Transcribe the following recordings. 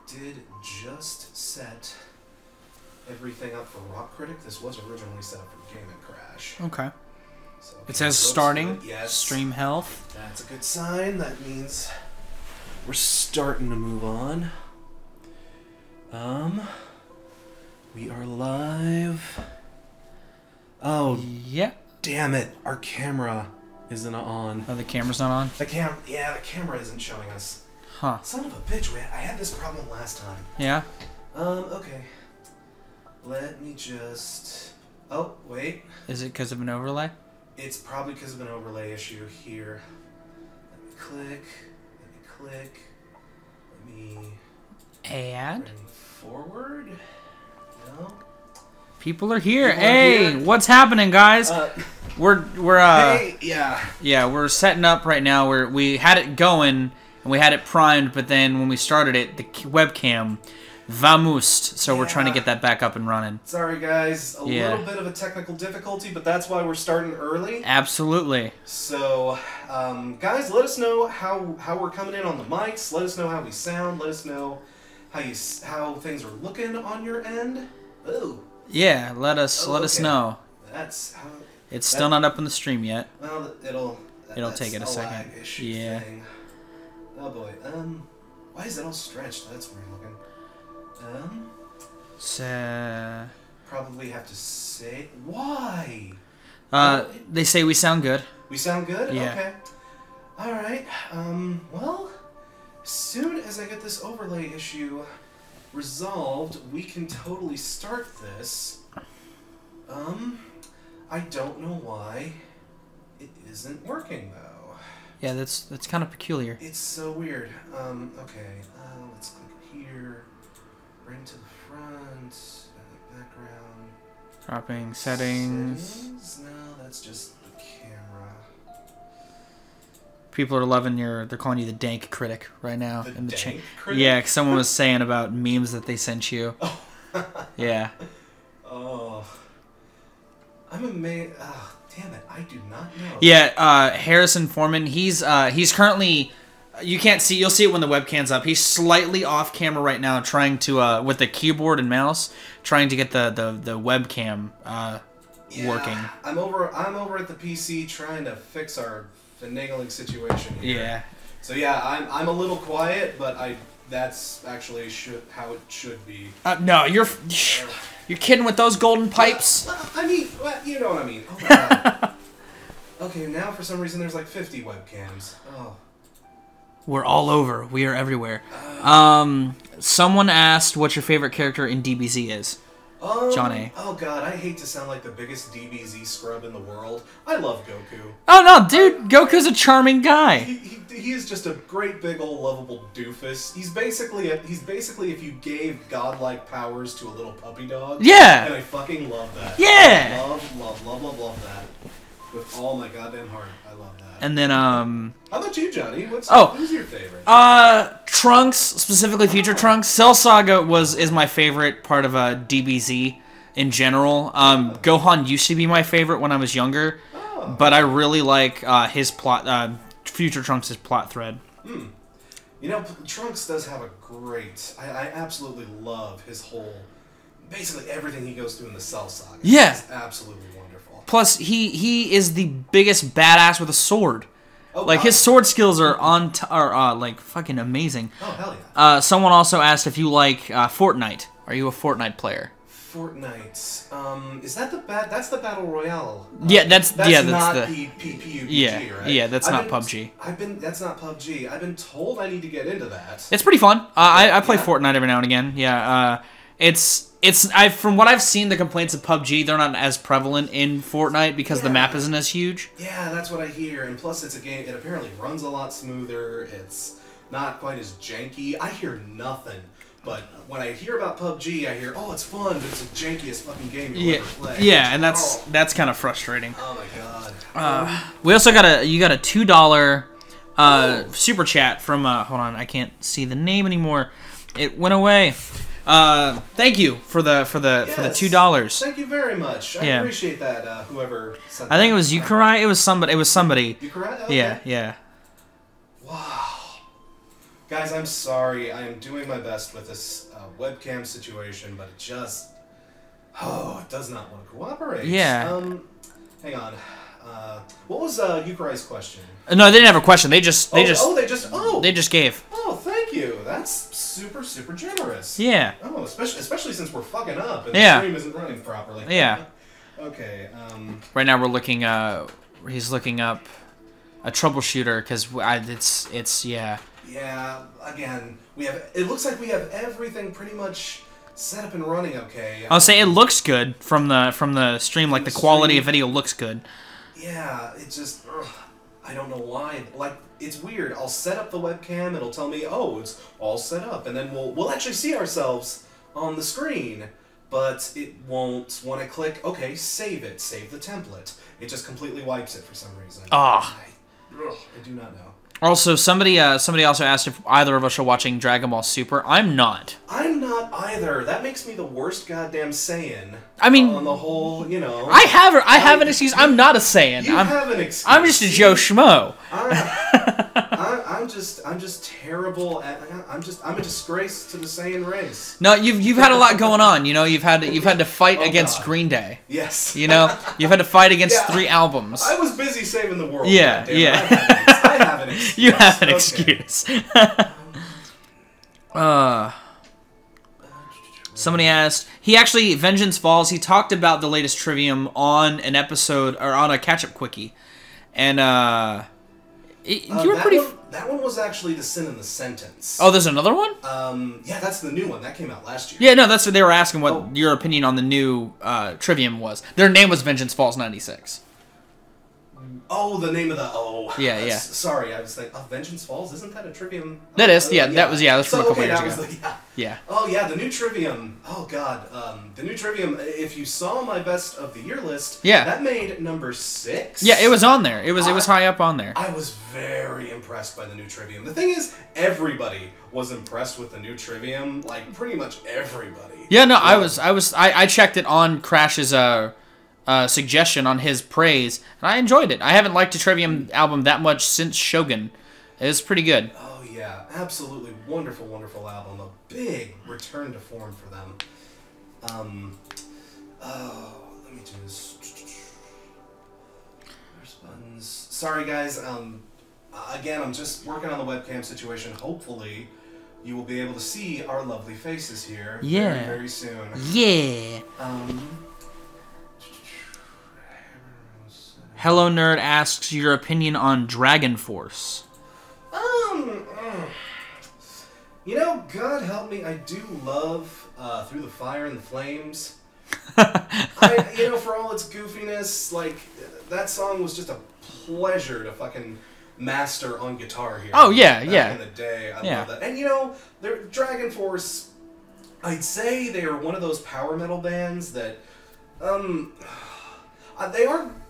did just set everything up for Rock Critic. This was originally set up for Game and Crash. Okay. So, It says starting. Yes. Stream health. That's a good sign. That means we're starting to move on. We are live. Oh, Yeah. damn it. Our camera isn't on. Oh, the camera's not on? The camera isn't showing us. Huh. Son of a bitch, I had this problem last time. Yeah? Okay. Let me just... Oh, wait. Is it because of an overlay? It's probably because of an overlay issue here. Let me click. Let me Add? bring forward. No. People are here. People are Hey, here. what's happening, guys? We're Hey, yeah. Yeah, we're setting up right now. We had it going and we had it primed, but then when we started it, the webcam vamoosed. So we're trying to get that back up and running. Sorry, guys. A Yeah. little bit of a technical difficulty, but that's why we're starting early. Absolutely. So, guys, let us know how we're coming in on the mics. Let us know how we sound. Let us know how things are looking on your end. Ooh. Yeah, let us know. That's how. It's still not up in the stream yet. Well, It'll take it a second. lag-ish Yeah. thing. Oh boy. Why is it all stretched? That's weird looking. Probably have to say why. They say we sound good. We sound good? Yeah. Okay. Alright. Well, as soon as I get this overlay issue resolved, we can totally start this. I don't know why it isn't working, though. Yeah, that's kind of peculiar. It's so weird. Okay. Let's click here. Bring to the front. Background. Dropping settings. No, that's just the camera. People are loving they're calling you the dank critic right now. The in the dank chat. critic? Yeah, 'cause someone was saying about memes that they sent you. Oh. Yeah. Oh. I'm amazed. Oh, damn it. I do not know. Yeah, Harrison Foreman, he's currently, you can't see, you'll see it when the webcam's up. He's slightly off camera right now trying to, with the keyboard and mouse, trying to get the webcam working. I'm over at the PC trying to fix our finagling situation here. Yeah. So yeah, I'm a little quiet, but that's actually how it should be. No, you're kidding with those golden pipes? I mean, you know what I mean. Oh my god. Okay, now for some reason there's like 50 webcams. Oh. We're all over. We are everywhere. Someone asked what your favorite character in DBZ is. John A. Oh god, I hate to sound like the biggest DBZ scrub in the world. I love Goku. Oh no, dude, Goku's a charming guy. He is just a great big old lovable doofus. He's basically if you gave godlike powers to a little puppy dog. Yeah. And I fucking love that. Yeah. I love that. With all my goddamn heart. I love that. And then How about you, Johnny? Who's your favorite? Trunks, specifically Future Trunks. Cell Saga is my favorite part of DBZ in general. Gohan used to be my favorite when I was younger, but I really like his plot. Future Trunks' plot thread. You know, Trunks does have a great. I absolutely love his whole. Basically everything he goes through in the Cell Saga. Yeah. Is absolutely wonderful. Plus, he is the biggest badass with a sword. Oh, like, God. his sword skills are like fucking amazing. Oh, hell yeah. Someone also asked if you like Fortnite. Are you a Fortnite player? Fortnite. Is that that's the Battle Royale? That's not the PUBG, yeah, right? yeah, that's not PUBG. That's not PUBG. I've been told I need to get into that. It's pretty fun. I play Fortnite every now and again. Yeah, from what I've seen, the complaints of PUBG, they're not as prevalent in Fortnite because the map isn't as huge. Yeah, that's what I hear. And plus, it's a game. It apparently runs a lot smoother. It's not quite as janky. I hear nothing. But when I hear about PUBG, I hear, oh, it's fun, but it's the jankiest fucking game you'll ever play. Yeah, and that's kind of frustrating. Oh my god. We also got a $2 super chat from hold on, I can't see the name anymore. It went away. Thank you for the $2. Thank you very much. I appreciate that. Whoever sent I think it was Yukurai. It was somebody. Yukurai? Okay. Yeah. Wow. Guys, I'm sorry. I am doing my best with this webcam situation, but it just... Oh, it does not want to cooperate. Yeah. Hang on. What was Yukarai's question? No, they didn't have a question. They just They just gave. Oh, thank you. That's super, super generous. Yeah. Oh, especially since we're fucking up and Yeah. the stream isn't running properly. Yeah. Okay. Right now we're looking. He's looking up a troubleshooter because it's yeah. Yeah. Again, we have. It looks like we have everything pretty much set up and running. Okay. I'll say it looks good from the stream. Like the quality of video looks good. Yeah. It just. I don't know why. Like, it's weird. I'll set up the webcam. It'll tell me, oh, it's all set up, and then we'll actually see ourselves on the screen. But it won't. When I click, okay, save it, save the template, it just completely wipes it for some reason. Ah. I do not know. Also, somebody also asked if either of us are watching Dragon Ball Super. I'm not. I'm not either. That makes me the worst goddamn Saiyan. I mean, on the whole, you know. I have an excuse. I'm not a Saiyan. You have an excuse. I'm just a Joe Schmo. I'm just terrible at. I'm a disgrace to the Saiyan race. No, you've had a lot going on. You know, you've had to fight against God. Green Day. Yes. You know, you've had to fight against 3 albums. I was busy saving the world. Yeah, yeah. I have an excuse. You have an excuse. Somebody asked. He actually, Vengeance Falls. He talked about the latest Trivium on an episode or on a catch-up quickie, and you were pretty. That one was actually The Sin in the Sentence. Oh, there's another one? Yeah, that's the new one. That came out last year. Yeah, no, that's what they were asking. What your opinion on the new Trivium was? Their name was Vengeance Falls 96. Oh, the name of the yeah. Sorry, I was like, Vengeance Falls. Isn't that a Trivium? That is, yeah. That's from a couple years ago. Yeah. Oh yeah, the new Trivium. Oh god, the new Trivium. If you saw my best of the year list, that made number 6. Yeah, it was on there. It was high up on there. I was very impressed by the new Trivium. The thing is, everybody was impressed with the new Trivium. Like pretty much everybody. Yeah, no, I checked it on Crash's suggestion on his praise, and I enjoyed it. I haven't liked a Trivium album that much since Shogun. It was pretty good. Oh yeah, absolutely wonderful, wonderful album. A big return to form for them. Let me do this. There's buttons. Sorry guys. Again, I'm just working on the webcam situation. Hopefully, you will be able to see our lovely faces here very, very soon. Yeah. Hello Nerd asks your opinion on Dragon Force. You know, God help me, I do love Through the Fire and the Flames. For all its goofiness, like, that song was just a pleasure to fucking master on guitar here. Oh, yeah, back in the day. I love that. And, Dragon Force, I'd say they are one of those power metal bands that,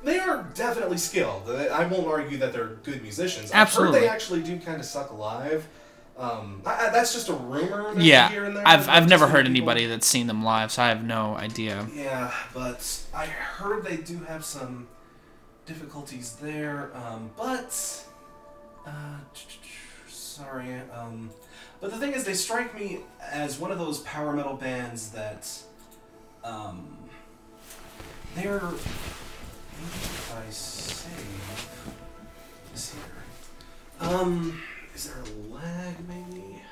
they are definitely skilled. I won't argue that they're good musicians. Absolutely. I've heard they actually do kind of suck live. That's just a rumor. Here and there. I've never heard anybody that's seen them live, so I have no idea. Yeah, but I heard they do have some difficulties there. Sorry. But the thing is, they strike me as one of those power metal bands that, they're. Maybe if I save this here. Is there a lag, maybe?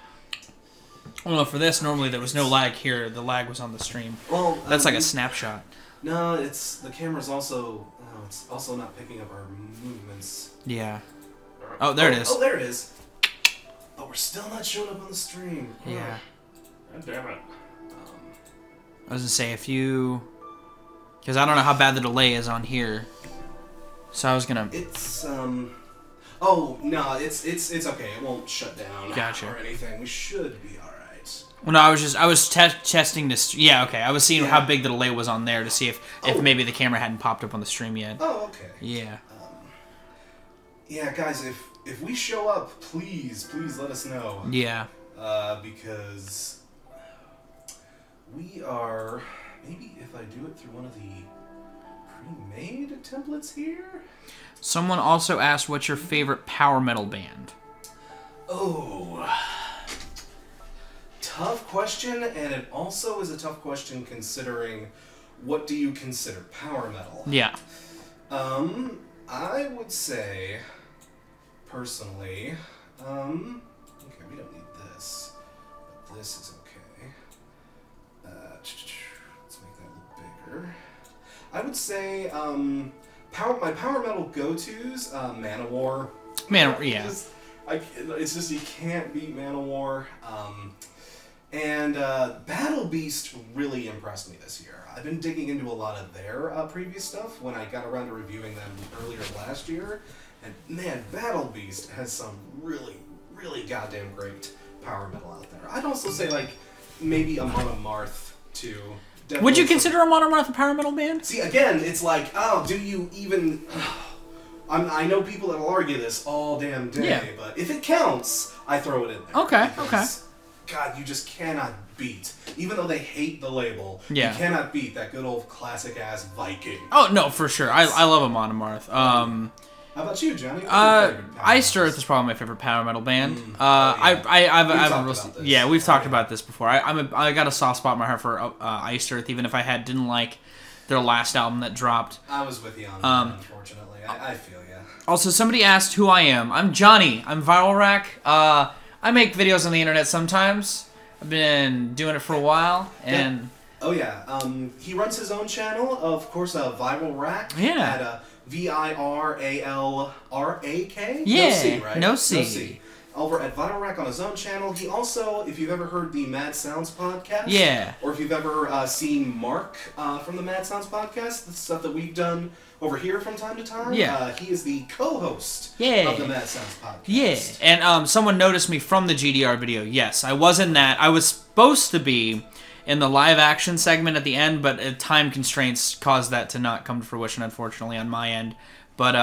Well, for this, normally there was no lag here. The lag was on the stream. Well, that's like a snapshot. No, the camera's also. It's also not picking up our movements. Yeah. Oh, there it is. Oh, there it is. But we're still not showing up on the stream. Yeah. God damn it. I was gonna say if you. Because I don't know how bad the delay is on here. So I was gonna... It's, Oh, no, it's okay. It won't shut down or anything. We should be alright. Well, no, I was testing this... Yeah, okay. I was seeing how big the delay was on there to see if maybe the camera hadn't popped up on the stream yet. Oh, okay. Yeah. Yeah, guys, if we show up, please let us know. Yeah. Because we are... Maybe if I do it through one of the pre-made templates here? Someone also asked what's your favorite power metal band? Oh, tough question, and it also is a tough question considering what do you consider power metal? Yeah. I would say, personally, okay, we don't need this, but this is okay. Let's make that a little bigger. I would say, my power metal go-tos, Manowar. Yeah. It's just you can't beat Manowar. And Battle Beast really impressed me this year. I've been digging into a lot of their previous stuff when I got around to reviewing them earlier last year. And man, Battle Beast has some really, really goddamn great power metal out there. I'd also say like maybe Amon Amarth too. Would you consider Amon Amarth a power metal band? See, again, it's like, oh, do you even... I know people that will argue this all damn day, but if it counts, I throw it in there. Okay, because, God, you just cannot beat, even though they hate the label, you cannot beat that good old classic-ass Viking. Oh, no, for sure. I love Amon Amarth. How about you, Johnny? Iced Earth is probably my favorite power metal band. We've talked about this before. I got a soft spot in my heart for Iced Earth, even if I didn't like their last album that dropped. I was with you on that, unfortunately. I feel ya. Also, somebody asked who I am. I'm Johnny. I'm Viral Rack. I make videos on the internet sometimes. I've been doing it for a while, and he runs his own channel, of course, Viral Rack. Yeah. At VIRALRAK. Yeah. No C, right? No C. Over at Viral Rack on his own channel. He also, if you've ever heard the Mad Sounds podcast, or if you've ever seen Mark from the Mad Sounds podcast, the stuff that we've done over here from time to time, he is the co-host of the Mad Sounds podcast. Yeah, and someone noticed me from the GDR video. Yes, I was in that. I was supposed to be in the live action segment at the end, but time constraints caused that to not come to fruition, unfortunately, on my end. But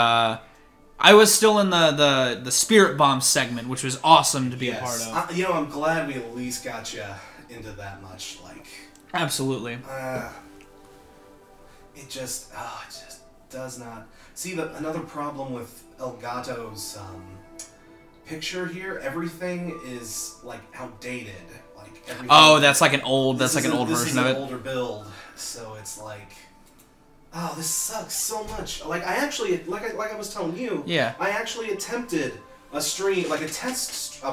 I was still in the Spirit Bomb segment, which was awesome to be a part of. I'm glad we at least got you into that much. Like, absolutely. It just does not. See, another problem with Elgato's picture here, everything is like outdated. Like that's like an old version of it. This is an older build, so it's like, oh, this sucks so much. Like I actually, like I was telling you, I actually attempted a stream, like a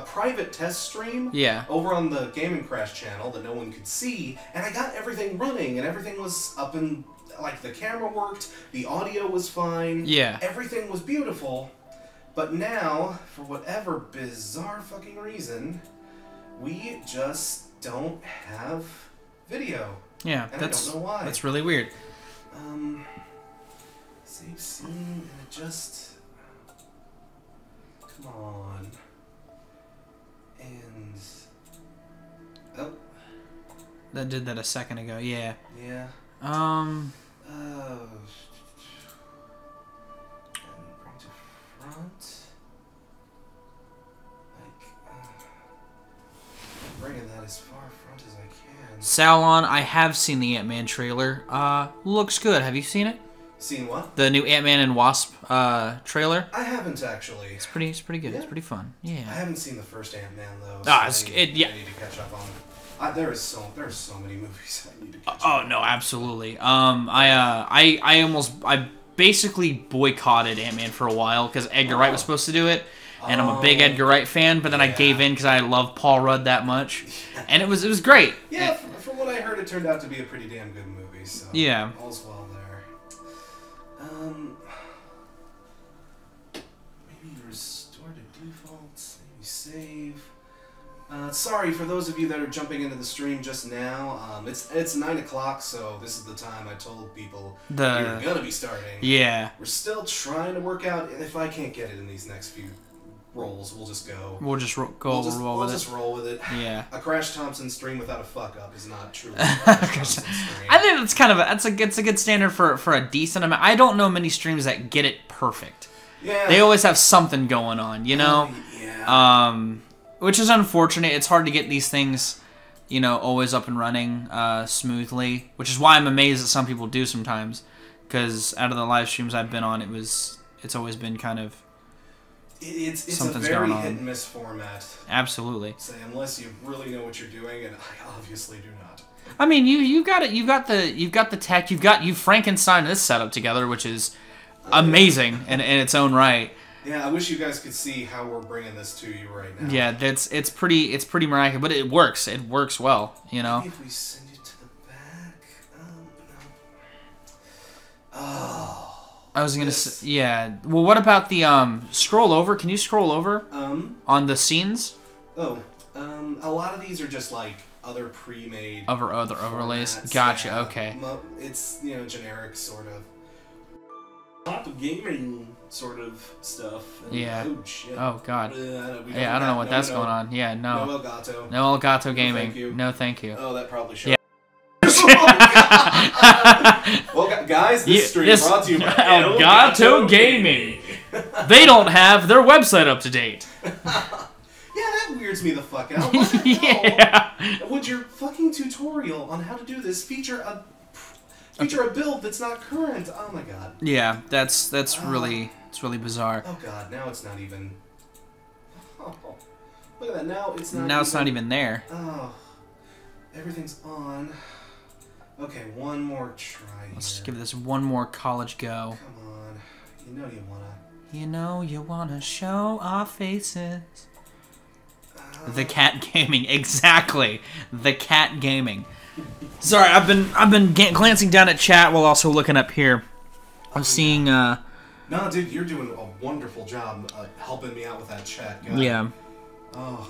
private test stream, over on the Gaming Crash channel that no one could see, and I got everything running, and everything was up and like the camera worked, the audio was fine, everything was beautiful. But now, for whatever bizarre fucking reason, we just don't have video. Yeah, and I don't know why. That's really weird. Save scene, and it just... Come on. And... Oh. That did that a second ago, yeah. Yeah. Oh. Bring to front. Like, bringing that as far front as I can. Salon, I have seen the Ant-Man trailer. Looks good. Have you seen it? Seen what? The new Ant-Man and Wasp trailer. I haven't actually. It's pretty good. Yeah. It's pretty fun. Yeah. I haven't seen the first Ant-Man though. So I need to catch up on it. There's so many movies I need to catch up on. Oh no, absolutely. I basically boycotted Ant-Man for a while because Edgar Wright was supposed to do it, and I'm a big Edgar Wright fan. But then I gave in because I love Paul Rudd that much, and it was great. Yeah, from what I heard, it turned out to be a pretty damn good movie. So all's well there. Maybe restore to defaults. Maybe save. Sorry for those of you that are jumping into the stream just now. It's 9 o'clock, so this is the time I told people you're gonna be starting. Yeah. We're still trying to work out. If I can't get it in these next few rolls, we'll just go. We'll just roll with it. Yeah. A Crash Thompson stream without a fuck up is not truly a Crash Thompson stream. I think it's kind of it's a good standard for a decent amount. I don't know many streams that get it perfect. Yeah. They always have something going on, you know. Yeah. Which is unfortunate. It's hard to get these things, always up and running smoothly. Which is why I'm amazed that some people do sometimes. Because out of the live streams I've been on, it's always been kind of It's a something's very going on. hit and miss format. Absolutely. Say, unless you really know what you're doing, and I obviously do not. I mean, you've got it. You've got the tech. You've Frankenstein this setup together, which is amazing in its own right. Yeah, I wish you guys could see how we're bringing this to you right now. Yeah, it's pretty miraculous, but it works. It works well, you know. Maybe if we send you to the back. No. Oh. I was gonna say, yeah. Well, what about the scroll over? Can you scroll over on the scenes? Oh, a lot of these are just like other pre-made other overlays. formats. Gotcha. Yeah. Okay. It's generic sort of. Lot of gaming sort of stuff. And, Yeah. Oh shit. Oh god. Yeah, I don't know what that's going on. Yeah, No no. Elgato. No Elgato Gaming. thank you. No, thank you. Oh, that probably should. Yeah. Well, guys, this stream This- brought to you by Elgato Gaming. They don't have their website up to date. Yeah, that weirds me the fuck out. What the hell? Yeah. Would your fucking tutorial on how to do this feature a build that's not current? Oh my god. Yeah, that's really bizarre. Oh god, now it's not even. Oh, look at that. Now it's not. Now it's not even there. Oh, everything's on. Okay, one more try. Let's here. give this one more college go. Come on, you know you wanna. You know you wanna show our faces. The cat gaming, exactly. The cat gaming. Sorry, I've been glancing down at chat while also looking up here. I'm seeing. No, dude, you're doing a wonderful job helping me out with that chat, guy. Yeah. Oh.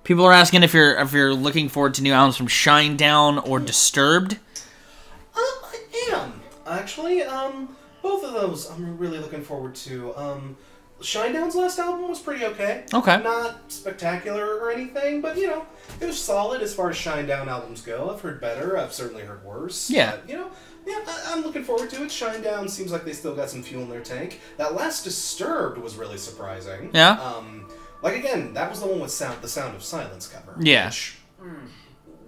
People are asking if you're looking forward to new albums from Shinedown or Disturbed. I am actually. Both of those I'm really looking forward to. Shinedown's last album was pretty okay. Okay. Not spectacular or anything, but it was solid as far as Shinedown albums go. I've heard better. I've certainly heard worse. Yeah. But, I'm looking forward to it. Shinedown seems like they still got some fuel in their tank. That last Disturbed was really surprising. Yeah. Like again, that was the one with the Sound of Silence cover. Yeah. Which,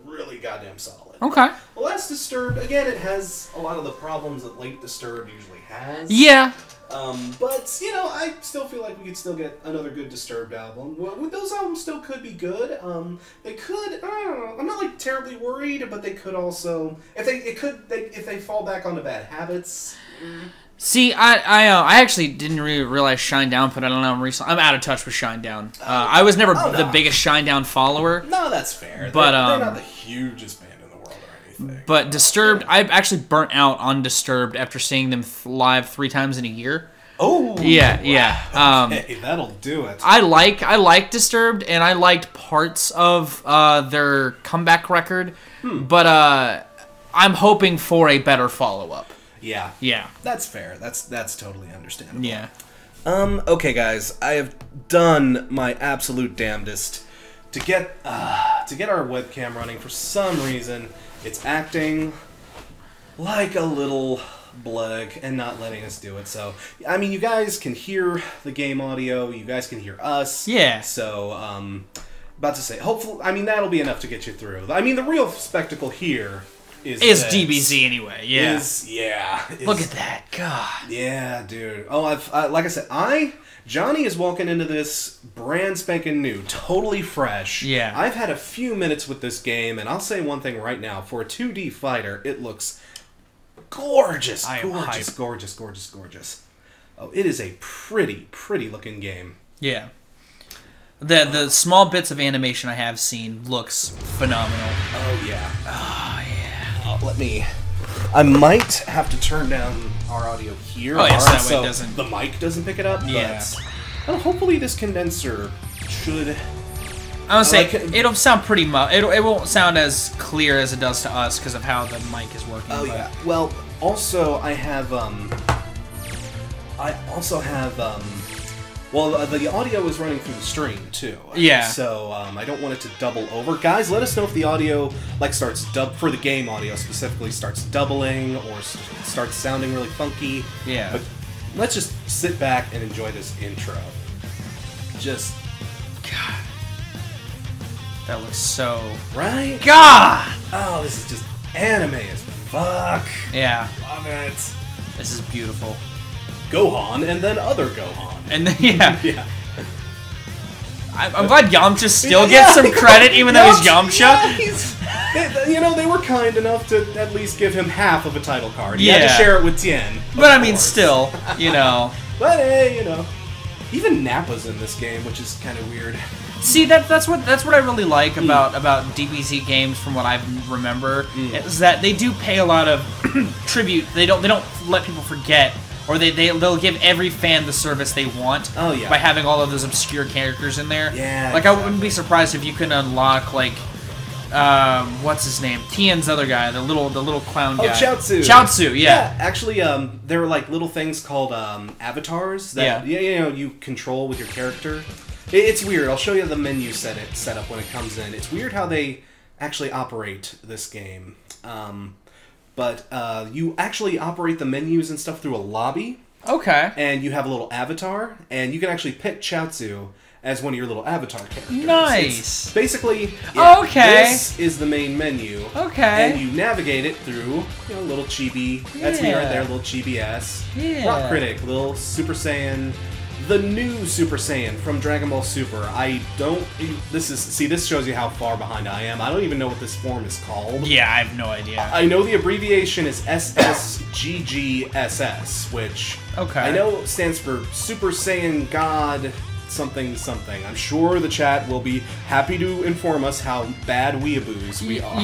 really goddamn solid. Okay. The last Disturbed, again, it has a lot of the problems that late Disturbed usually has. Yeah. But, I still feel like we could still get another good Disturbed album. Well, those albums still could be good. They could, I don't know, I'm not, terribly worried, but they could also, if they fall back onto bad habits. See, I actually didn't really realize Shinedown put out an album recently. I'm out of touch with Shinedown. I was never the biggest Shinedown follower. No, that's fair. But, they're not the hugest band in the world or anything. But Disturbed, I've actually burnt out on Disturbed after seeing them live 3 times in a year. Oh! Yeah. Okay, that'll do it. I like Disturbed, and I liked parts of their comeback record, but I'm hoping for a better follow-up. Yeah. Yeah. That's fair. That's totally understandable. Yeah. Okay, guys, I have done my absolute damnedest to get our webcam running. For some reason, it's acting like a little bleg and not letting us do it. So, I mean, you guys can hear the game audio. You guys can hear us. Yeah. So, about to say, hopefully, I mean, that'll be enough to get you through. I mean, the real spectacle here is DBZ anyway. Yeah. Look at that. God. Yeah, dude. Oh, like I said, Johnny is walking into this brand spanking new, totally fresh. Yeah. I've had a few minutes with this game, and I'll say one thing right now. For a 2D fighter, it looks gorgeous. Gorgeous. Oh, it is a pretty looking game. Yeah. The small bits of animation I have seen looks phenomenal. Oh, yeah. I might have to turn down our audio here. Oh, yes, that way so it doesn't... the mic doesn't pick it up. Yeah. But hopefully this condenser should... I would say it'll sound pretty it won't sound as clear as it does to us because of how the mic is working. Oh, yeah. Well, also, I have, well, the audio is running through the stream, too. Yeah. So, I don't want it to double over. Guys, let us know if the audio, starts for the game audio specifically, starts doubling or starts sounding really funky. Yeah. But let's just sit back and enjoy this intro. Just... God. That looks so... Right? God! Oh, this is just anime as fuck. Yeah. Love it. This is beautiful. Gohan and then other Gohan. And then, yeah. Yeah. I'm glad Yamcha still gets some credit, even though he's Yamcha. Yeah, they were kind enough to at least give him half of a title card. He had to share it with Tien. But I mean, still, But hey, even Nappa's in this game, which is kind of weird. See, that's what I really like about DBZ games, from what I remember, is that they do pay a lot of tribute. They don't let people forget, or they'll give every fan the service they want. Oh yeah. By having all of those obscure characters in there. Yeah. Like, I wouldn't be surprised if you can unlock, like, what's his name? Tien's other guy, the little clown guy. Oh, Chaozu. Chaozu, yeah. Actually, there are like little things called avatars that you control with your character. It's weird. I'll show you the menu setup when it comes in. It's weird how they actually operate this game. But you actually operate the menus and stuff through a lobby. Okay. And you have a little avatar, and you can actually pick Chaozu as one of your little avatar characters. Nice. It's basically, this is the main menu. Okay. And you navigate it through, little chibi. That's me right there, little chibi-ass. Yeah. Rock Critic, little Super Saiyan. The new Super Saiyan from Dragon Ball Super. This shows you how far behind I am. I don't even know what this form is called. Yeah, I have no idea. I know the abbreviation is SSGGSS, which I know stands for Super Saiyan God something something. I'm sure the chat will be happy to inform us how bad weeaboos we are.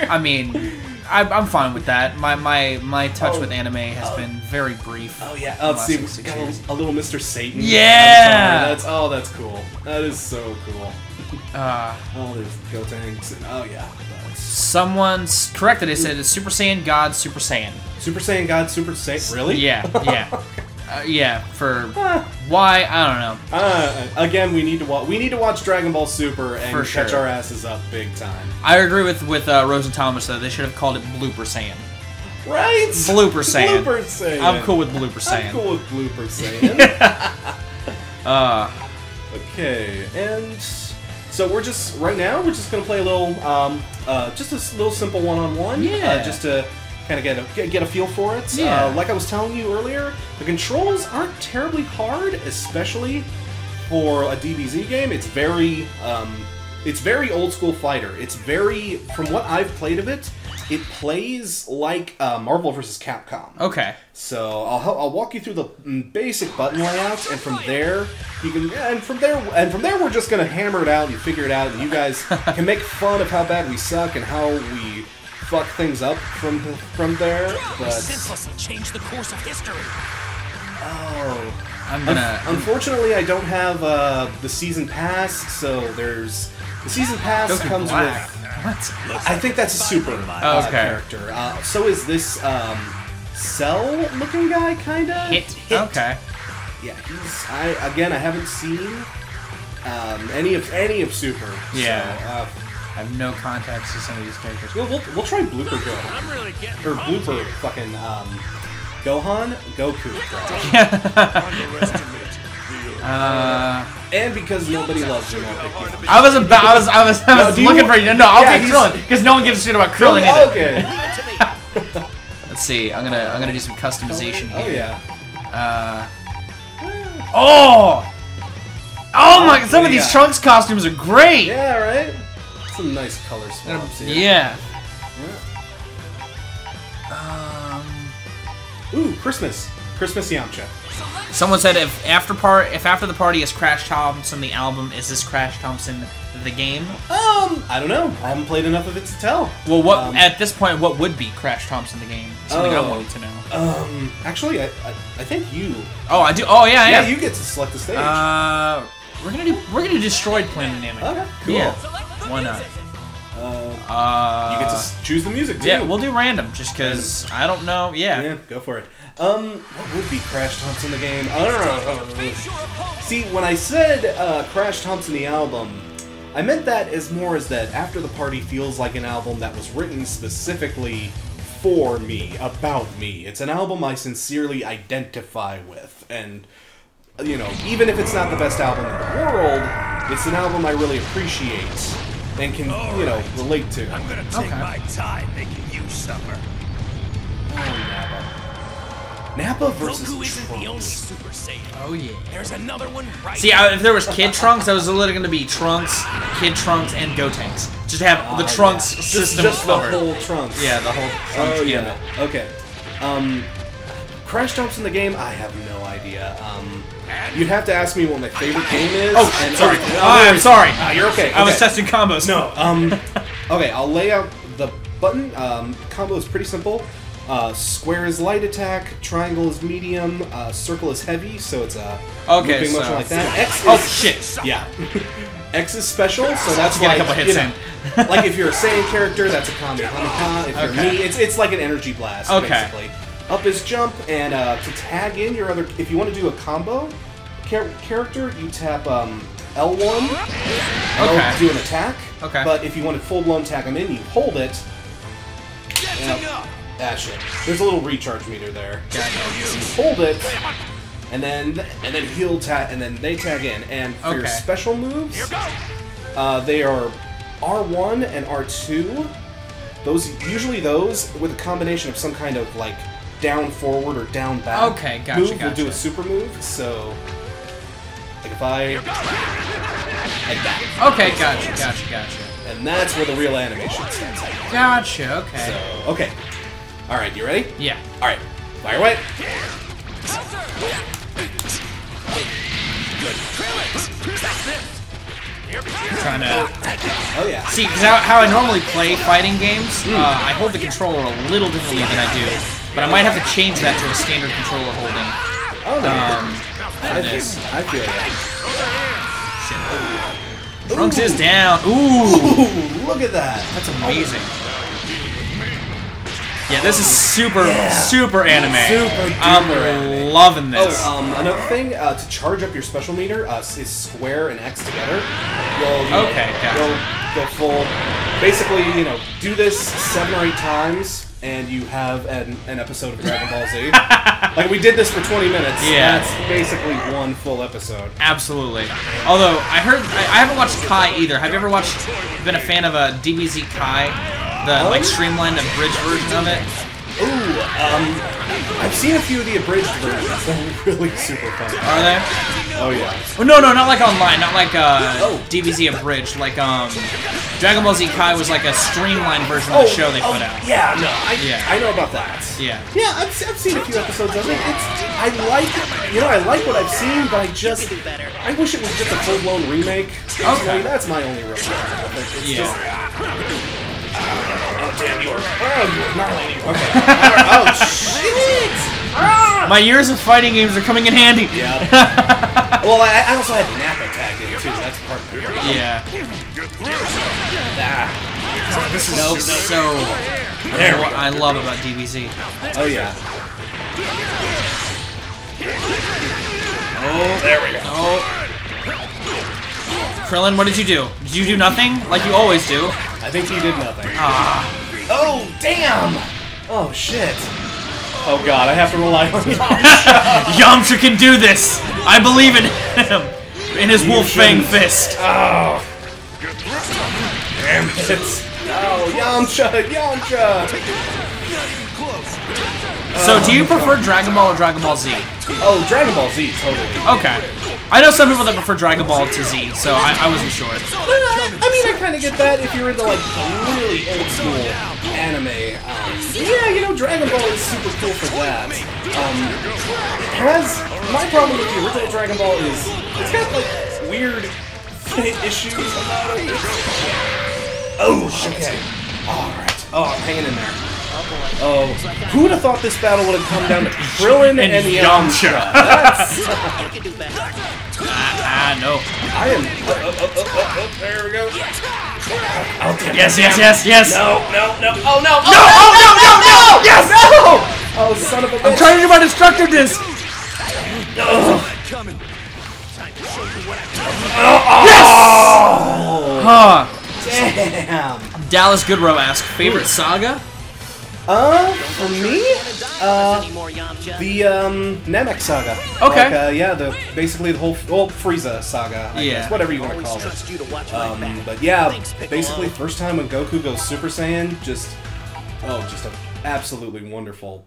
I mean, I'm fine with that. My touch with anime has been very brief. Oh yeah, let's see. We got a little Mr. Satan. Yeah. That's cool. That is so cool. There's Gotenks. Oh yeah. Someone's corrected. They said it's Super Saiyan God, Super Saiyan. Super Saiyan God, Super Saiyan. Really? Yeah. Yeah. For why? I don't know. Again, we need to watch Dragon Ball Super and catch our asses up big time. I agree with Rose and Thomas though. They should have called it Blooper Saiyan. Right? Blooper Saiyan. Blooper Saiyan. I'm cool with Blooper Saiyan. I'm cool with Blooper Saiyan. Okay, and so we're just gonna play a little, just a little simple one-on-one. Yeah. Just to kind of get a feel for it. Yeah. Like I was telling you earlier, the controls aren't terribly hard, especially for a DBZ game. It's very old school fighter. It's from what I've played of it, it plays like Marvel vs. Capcom. Okay. So I'll walk you through the basic button layouts, and from there you can, and from there we're just gonna hammer it out and figure it out, and you guys can make fun of how bad we suck and how we fuck things up from there. But senselessly change the course of history. Oh, I'm gonna. Unfortunately, I don't have the season pass, so the season pass Goku comes Black. with. What? I think that's a super character. So is this Cell-looking guy, kinda? Hit. Okay. Yeah, I haven't seen any of Super. Yeah. So, I have no context to some of these characters. we'll try Blooper Gohan. I'm really getting Or Blooper fucking Goku. And because nobody loves him, I'll pick you. I was looking for you. No, I'll pick Krillin because no one gives a shit about Krillin either. Okay. Let's see. I'm gonna do some customization here. Oh yeah. Oh my! Some of these Trunks costumes are great. Yeah, right. Some nice color swaps here. Yeah. Ooh, Christmas Yamcha. Someone said if after the party is Crash Thompson the album, is this Crash Thompson the game? I don't know. I haven't played enough of it to tell. Well, what at this point, what would be Crash Thompson the game? Something I wanted to know. Actually, I think you. Oh, I do. Oh, yeah, yeah. You get to select the stage. We're gonna do Destroyed Planet Namek. Okay, cool. Yeah. Why not? You get to choose the music too. Yeah, we'll do random, just because I don't know. Yeah. Yeah, go for it. What would be Crash Thompson the game? I don't know. See, when I said Crash Thompson the album, I meant that as that After the Party feels like an album that was written specifically for me, about me. It's an album I sincerely identify with, and even if it's not the best album in the world, it's an album I really appreciate and can, relate to. I'm gonna take my time making you suffer. Nappa versus Goku isn't the only Trunks. Super Saiyan. Oh yeah. There's another one right See, if there was Kid Trunks, I was literally going to be Trunks, Kid Trunks, and Gotenks. Just have the Trunks system Just the covered. whole Trunks. Yeah, the whole Trunks Oh gamut. yeah. Okay. Crash Thompson the game? I have no idea. You'd have to ask me what my favorite game is. Oh, and sorry. I'm sorry. You're okay. I was okay. testing combos. No. Okay, I'll lay out the button. Combo is pretty simple. Square is light attack, triangle is medium, circle is heavy, so it's a moving motion like that. X is, oh shit! Yeah. X is special, so that's Get a like, couple hits you know, in. like if you're a Saiyan character, that's a Kamehameha. If you're Okay. me, it's like an energy blast, Okay. basically. Up is jump, and to tag in your other, if you want to do a combo character, you tap L1, and Okay. it'll do an attack. Okay. But if you want to full-blown tag them in, you hold it. Ah, shit. There's a little recharge meter there. You hold it, and then he'll tag, and then they tag in. And for your Okay. special moves, they are R1 and R2. Usually those with a combination of some kind of like down forward or down back. Okay, gotcha, move will gotcha. do a super move. So, like if I like that. Okay, gotcha. And that's where the real animation starts. Gotcha, okay. So, okay. Alright, you ready? Yeah. Alright, fire away. Trying to... Oh yeah. See, because how I normally play fighting games, I hold the controller a little differently than I do. But I might have to change that to a standard controller holding. Oh no. For this. I feel it. Trunks is down. Ooh! Ooh, look at that. That's amazing. Yeah, this is super anime. Super I'm duper anime. loving this. Oh, another thing, to charge up your special meter, is square and X together. You'll go full. Basically, do this 7 or 8 times, and you have an episode of Dragon Ball Z. Like, we did this for 20 minutes. Yeah. That's basically one full episode. Absolutely. Although, I haven't watched Kai either. Have you ever been a fan of a DBZ Kai? The, streamlined, abridged version of it? Ooh, I've seen a few of the abridged versions. They're really super fun. Are they? Oh, yeah. Oh, no, not like online, not like DBZ abridged. Like, Dragon Ball Z Kai was like a streamlined version of the show they put out. Yeah, no, I know about that. Yeah. Yeah, I've seen a few episodes of it. I like what I've seen, but I wish it was just a full-blown remake. Okay. That's my only real problem with it. It's just... Oh, damn, you're gnarly. Okay. Oh, shit! Ah! My years of fighting games are coming in handy. Yeah. Well, I also had Nappa tagged in, too. That's part of it. Yeah. This is So There we go. I love about DBZ. Oh, yeah. Oh, there we go. Oh. Krillin, what did you do? Did you do nothing? Like you always do. I think he did nothing. Ah. Oh, damn! Oh, shit. Oh, God, I have to rely on Yamcha. Yamcha can do this! I believe in him! In his wolf fang fist. Oh. Damn it. Oh, Yamcha! So, do you prefer Dragon Ball or Dragon Ball Z? Oh, Dragon Ball Z, totally. Okay. I know some people that prefer Dragon Ball to Z, so I wasn't sure. I mean, I kind of get that if you're into, like, really old school anime. Yeah, Dragon Ball is super cool for that. My problem with the original Dragon Ball is it's got, like, weird issues about it. Oh, okay. Alright. Oh, I'm hanging in there. Oh, who would have thought this battle would have come down to Krillin and Yamcha? No. I am. There we go. Oh, Yes. No. Oh, no. No! Yes! No! Oh, son of a bitch. I'm trying to do my destructor disc! Yes! Huh. Damn. Dallas Goodrow asks, favorite saga? For me, the Namek saga. Okay. Like, basically the whole Frieza saga. I guess, whatever you want to call it. But yeah, basically first time when Goku goes Super Saiyan, just an absolutely wonderful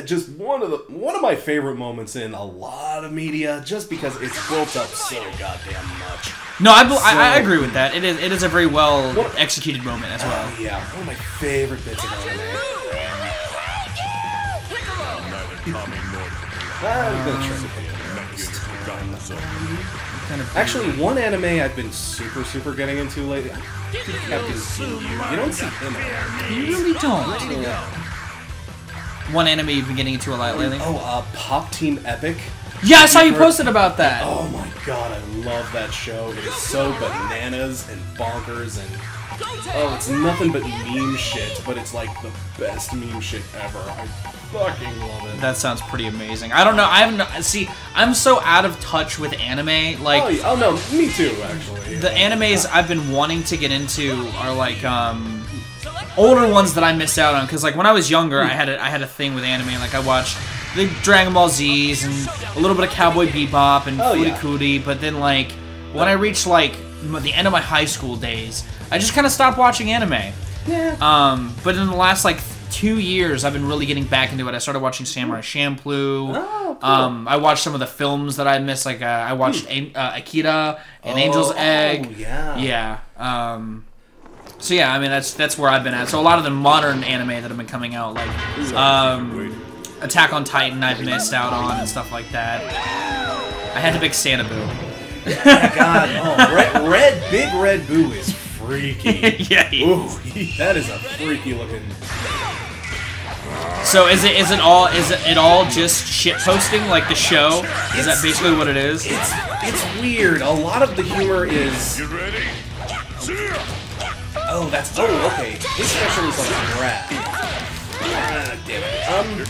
just one of my favorite moments in a lot of media, just because it's built up so goddamn much. No, I agree with that. It is a very well executed moment as well. Yeah, one of my favorite bits of anime. I'm gonna try to pick Actually, one anime I've been super getting into lately. Captain Ginyu. You don't see him. You really don't. Yeah. One anime you've been getting into a lot lately? Oh, Pop Team Epic. Yeah, I saw you posted about that. Oh my god, I love that show. It is so bananas and bonkers and... Oh, it's nothing but meme shit, but it's like the best meme shit ever. I fucking love it. That sounds pretty amazing. I don't know, see, I'm so out of touch with anime, like... Oh no, me too, actually. The animes I've been wanting to get into are like, older ones that I missed out on, because like when I was younger, I had a thing with anime. Like I watched the Dragon Ball Z's and a little bit of Cowboy Bebop and Footy, but then like when I reached like the end of my high school days, I just kind of stopped watching anime. Yeah. But in the last like 2 years, I've been really getting back into it. I started watching Samurai Champloo. Oh, cool. I watched some of the films that I missed. Like I watched Akira and Angel's Egg. Oh yeah. Yeah. So yeah, I mean that's where I've been at. So a lot of the modern anime that have been coming out, like Attack on Titan, I've missed out on and stuff like that. I had to pick Santa Boo. Yeah, God, Big Red Boo is freaky. Yeah. Ooh, that is a freaky looking. So is it all just shit posting like the show? Is that basically what it is? It's weird. A lot of the humor is. Oh, okay. This special is like rap. Damn it.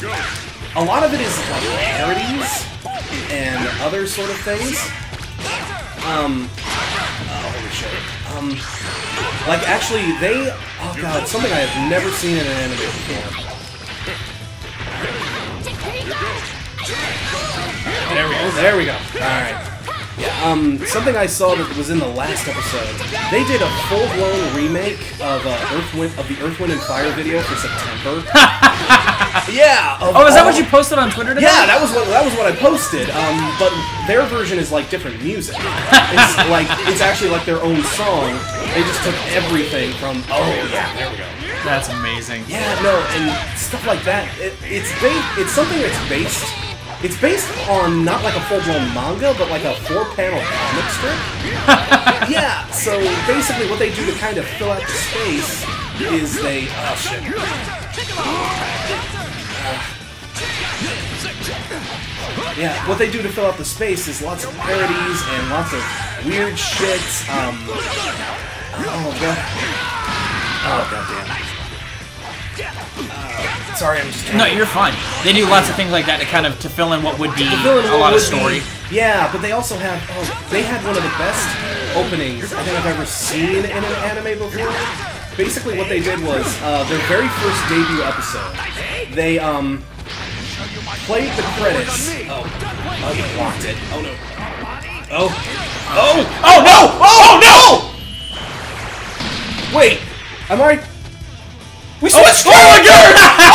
A lot of it is like parodies and other sort of things. Holy shit. Like actually, oh god, something I have never seen in an anime before. There we go. All right. Yeah, something I saw that was in the last episode. They did a full-blown remake of the Earth, Wind, and Fire video for September. Yeah. Is that what you posted on Twitter today? Yeah, that was what I posted. But their version is like different music. It's actually like their own song. They just took everything from. Oh yeah, there we go. That's amazing. Yeah, no, and stuff like that. It's something that's based. It's based on not like a full-blown manga, but like a 4-panel comic strip. Yeah, so basically what they do to kind of fill out the space is they... Oh, shit. Yeah, what they do to fill out the space is lots of parodies and lots of weird shits. Oh, God. Oh, goddamn. Sorry, I'm just... No, you're fine. They do lots of things like that to fill in what would be a lot of story. Yeah, but they also have... Oh, they had one of the best openings I think I've ever seen in an anime before. Basically, what they did was, their very first debut episode, they, played the credits... Oh, you blocked it. Oh, no. Oh. Oh! Oh, no! Oh, no! Wait, am I... We switched characters! Oh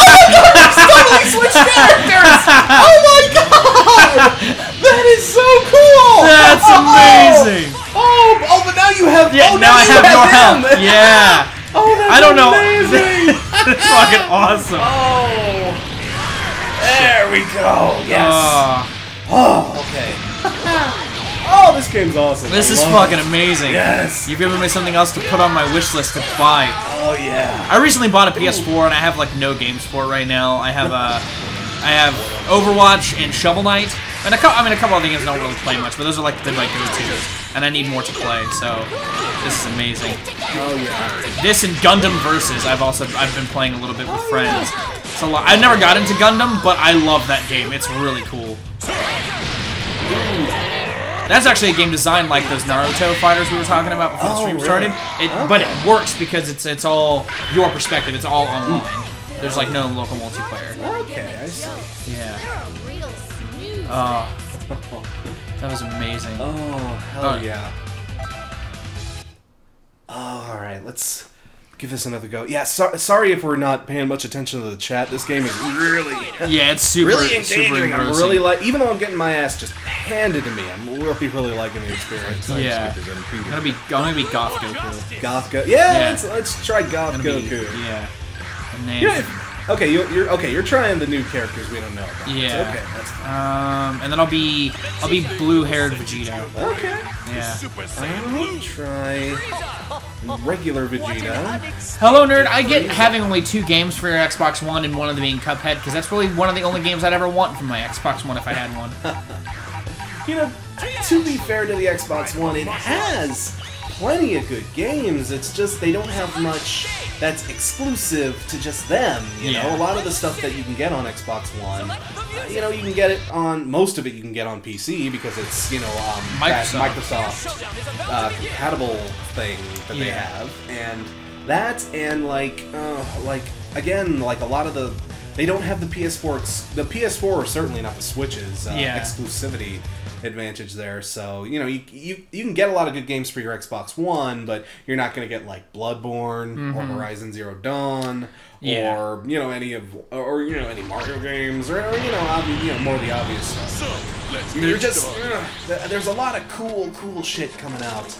my god! We totally switched characters! Oh my god! That is so cool! That's amazing! Oh, but now you have... Yeah, now I have your help. Yeah. Oh, that's I don't know. amazing! That's fucking awesome. Oh. There we go. Yes. Oh, okay. Oh, this game's awesome. This is fucking amazing. Yes. You've given me something else to put on my wish list to buy. Oh yeah. I recently bought a PS4 and I have like no games for it right now. I have Overwatch and Shovel Knight, and a couple other things I don't really play much, but those are like the go-tos, and I need more to play. So this is amazing. Oh yeah. This and Gundam Versus I've been playing a little bit with friends. It's a lot. I never got into Gundam, but I love that game. It's really cool. That's actually a game designed like those Naruto fighters we were talking about before the stream started. But it works because it's all your perspective. It's all online. There's like no local multiplayer. Okay, I see. Yeah. Oh, that was amazing. Oh, hell yeah. Oh, all right. Let's give this another go. Yeah, sorry if we're not paying much attention to the chat. This game is really, yeah, it's super, really engaging. I'm engrossing. really even though I'm getting my ass just handed to me, I'm really liking the experience. Yeah, I'm gonna be Goth Goku. Goth Goku. Yeah, let's try Goth Goku. Yeah, and then you're trying the new characters we don't know about. Yeah. So, okay, that's fine. And then I'll be blue-haired Vegeta. Okay. Yeah. I'll try regular Vegeta. Hello, nerd. I get having only 2 games for your Xbox One and one of them being Cuphead because that's really one of the only games I'd ever want from my Xbox One if I had one. You know, to be fair to the Xbox One, it has plenty of good games. It's just they don't have much that's exclusive to just them. You know, a lot of the stuff that you can get on Xbox One, you know, you can get it on most of it. You can get on PC because it's Microsoft compatible thing that they have, and that and like again a lot of the they don't have the PS4. The PS4 or certainly not the Switch's exclusivity advantage there, so you know you can get a lot of good games for your Xbox One, but you're not going to get like Bloodborne or Horizon Zero Dawn or any Mario games or more of the obvious stuff. You're just there's a lot of cool shit coming out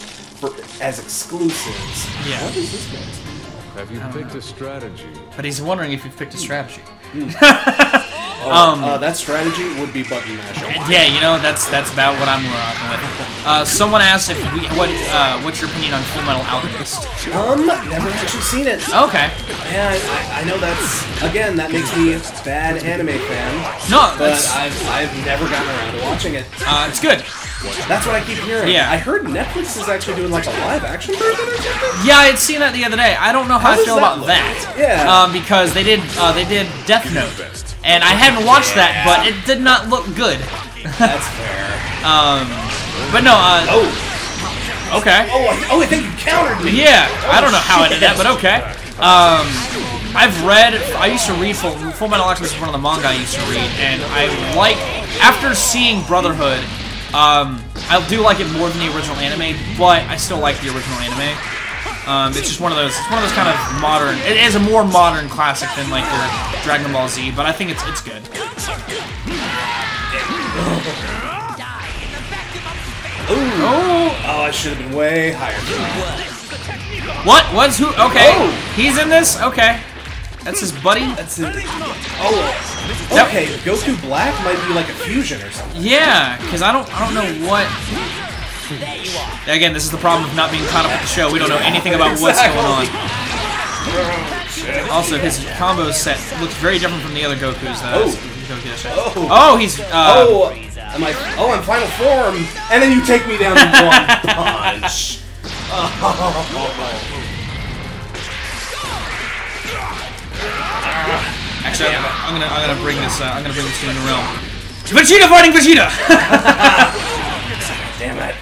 as exclusives. Yeah. What is this guy? Have you picked a strategy? But he's wondering if you've picked a strategy. That strategy would be button mashing. Yeah, you know that's about what I'm rocking with. Someone asked what's your opinion on Full Metal Alchemist? Never actually seen it. Okay. Yeah, I know that makes me a bad anime fan. No, but I've never gotten around to watching it. It's good. That's what I keep hearing. Yeah. I heard Netflix is actually doing like a live action version or something. Yeah, I had seen that the other day. I don't know how I feel about that. Yeah. Because they did Death Note, and I hadn't watched that, but it did not look good. That's fair. But no. Okay. Oh, I think you countered me. Yeah, I don't know how I did that, but okay. I used to read Full Metal Alchemist is one of the manga I used to read, and after seeing Brotherhood, I do like it more than the original anime, but I still like the original anime. It's just one of those kind of modern. It is a more modern classic than like the Dragon Ball Z, but I think it's good. Oh, I should have been way higher. What? What's who? Okay, he's in this. Okay, that's his buddy. That's it. Oh, okay. Goku Black might be like a fusion or something. Yeah, because I don't know what. Again, this is the problem of not being caught up with the show. We don't know anything about what's going on. Also, his combo set looks very different from the other Gokus. He's. I'm final form, and then you take me down to one punch. Actually, I'm gonna bring this. I'm gonna bring this to the realm. Vegeta fighting Vegeta. Damn it.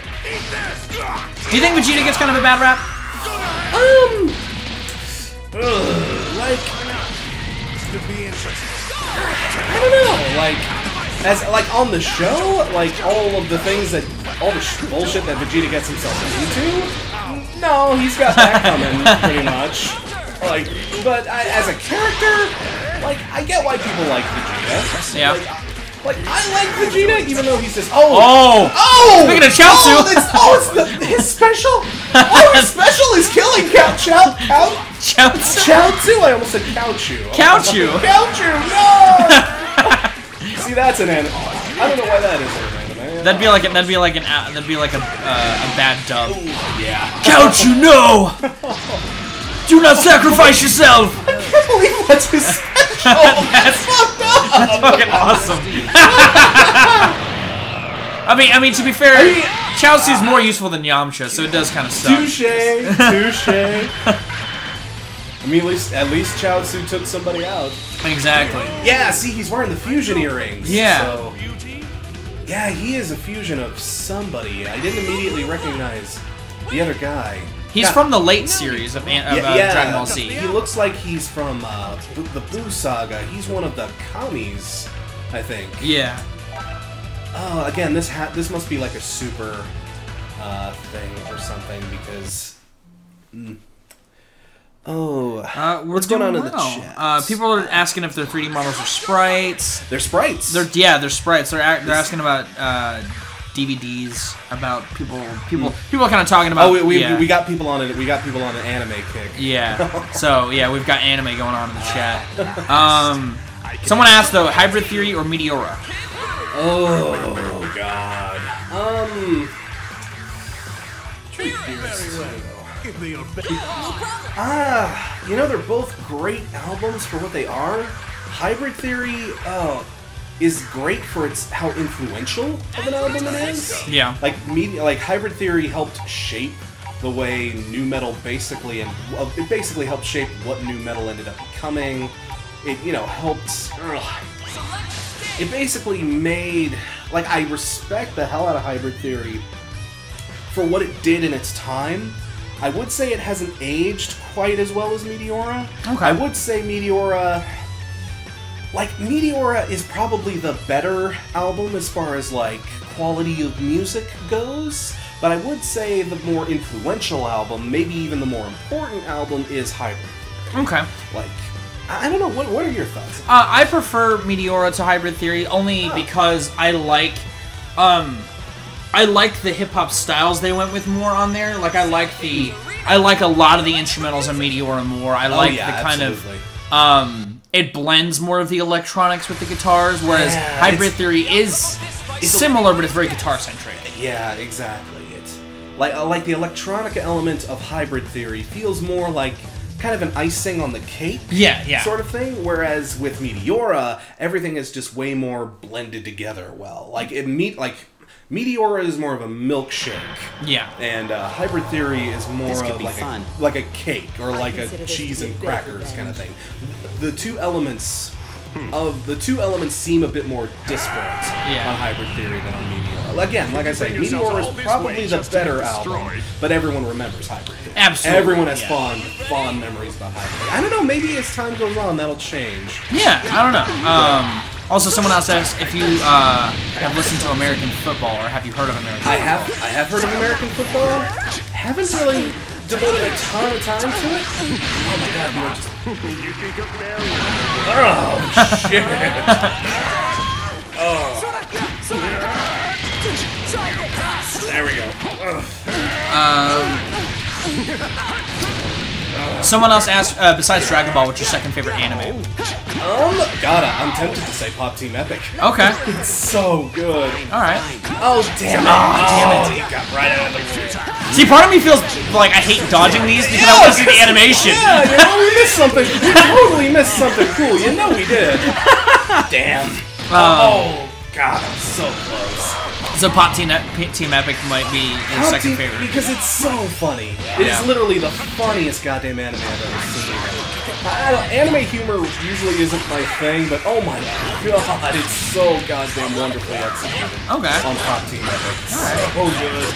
Do you think Vegeta gets kind of a bad rap? I don't know. As on the show, all of the things all the bullshit that Vegeta gets himself into. No, he's got that coming pretty much. But as a character, I get why people like Vegeta. Yeah. I like Vegeta, even though he's just Speaking of Chaozu! His special! His special is killing Chaozu! I almost said Cowchu. Cowchu! No! See, that's an anime. I don't know why that is an anime. That'd be like a bad dub. Ooh, yeah. Cowchu, no! Do not sacrifice yourself! I can't believe that's his special! That's fucked up! That's fucking awesome. I mean, to be fair, Chaozu's more useful than Yamcha, so it does kind of suck. Touche. I mean, at least Chaozu took somebody out. Exactly. Yeah, see, he's wearing the fusion earrings. Yeah. So, yeah, he is a fusion of somebody. I didn't immediately recognize the other guy. He's from the late series of Dragon Ball Z. He looks like he's from the Buu Saga. He's one of the Kamis, I think. Yeah. Oh, again, this must be like a super thing or something because. Oh, We're what's going on doing in the well. chat? People are asking if their 3D models are sprites. They're sprites. They're sprites. They're asking about DVDs. About people are kind of talking about. Oh, we got people on it. We got people on an anime kick. Yeah. So yeah, we've got anime going on in the chat. Someone asked though, Hybrid Theory or Meteora? Oh God. They're both great albums for what they are. Hybrid Theory is great for how influential of an album it is. Yeah. Like Hybrid Theory helped shape the way nu metal basically, and it basically helped shape what nu metal ended up becoming. It helped. It basically made, I respect the hell out of Hybrid Theory for what it did in its time. I would say it hasn't aged quite as well as Meteora. Okay. I would say Meteora is probably the better album as far as, quality of music goes. But I would say the more influential album, maybe even the more important album, is Hybrid Theory. Okay. I don't know, what are your thoughts? I prefer Meteora to Hybrid Theory only because I like the hip hop styles they went with more on there. I like a lot of the instrumentals on Meteora more. I like the kind absolutely. of it blends more of the electronics with the guitars, whereas Hybrid Theory is similar, but it's very guitar centric. Yeah, exactly. It's like the electronica element of Hybrid Theory feels more like kind of an icing on the cake, sort of thing. Whereas with Meteora, everything is just way more blended together well. Meteora is more of a milkshake. Yeah. And Hybrid Theory is more of like a cake or like a cheese and crackers kind of thing. The two elements seem a bit more disparate on Hybrid Theory than on Meteora. Again, like I say, Meteora is probably the better album, but everyone remembers Hybrid Theory. Absolutely. Everyone has fond memories about Hybrid Theory. I don't know, maybe as time goes on that'll change. Yeah, I don't know. Also, someone else asked if you have listened to American football, or have you heard of American football? I have heard of American football. Haven't really devoted a ton of time to it. Oh my God, you just... Oh, shit. Oh. There we go. Someone else asked, besides Dragon Ball, what's your second favorite anime? I'm tempted to say Pop Team Epic. Okay. It's so good. Alright. Oh, damn it. Damn it. He got right out of the way. See, part of me feels like I hate dodging these because I want to see the animation. Yeah, we missed something. We totally missed something cool. We did. Damn. Oh, God, I'm so close. So Pop Team Epic might be your second favorite. Because it's so funny. It is literally the funniest goddamn anime I've ever seen. Anime humor usually isn't my thing, but oh my God, it's so goddamn wonderfully executed. Okay. On Pop Team Epic. Alright. So good.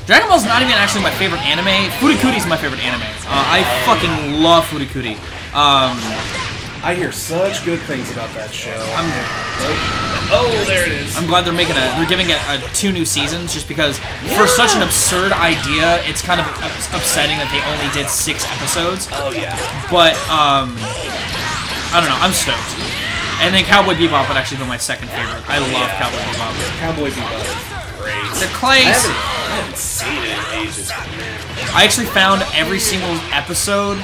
Dragon Ball's not even actually my favorite anime. Furikuri's my favorite anime. I fucking love Furikuri. I hear such good things about that show. There it is. I'm glad they're giving it 2 new seasons, just because for such an absurd idea, it's kind of upsetting that they only did 6 episodes. Oh yeah. But I don't know. I'm stoked. And then Cowboy Bebop would actually be my second favorite. I love Cowboy Bebop. Cowboy Bebop is great. The Clays. I haven't seen it in ages, man. I actually found every single episode,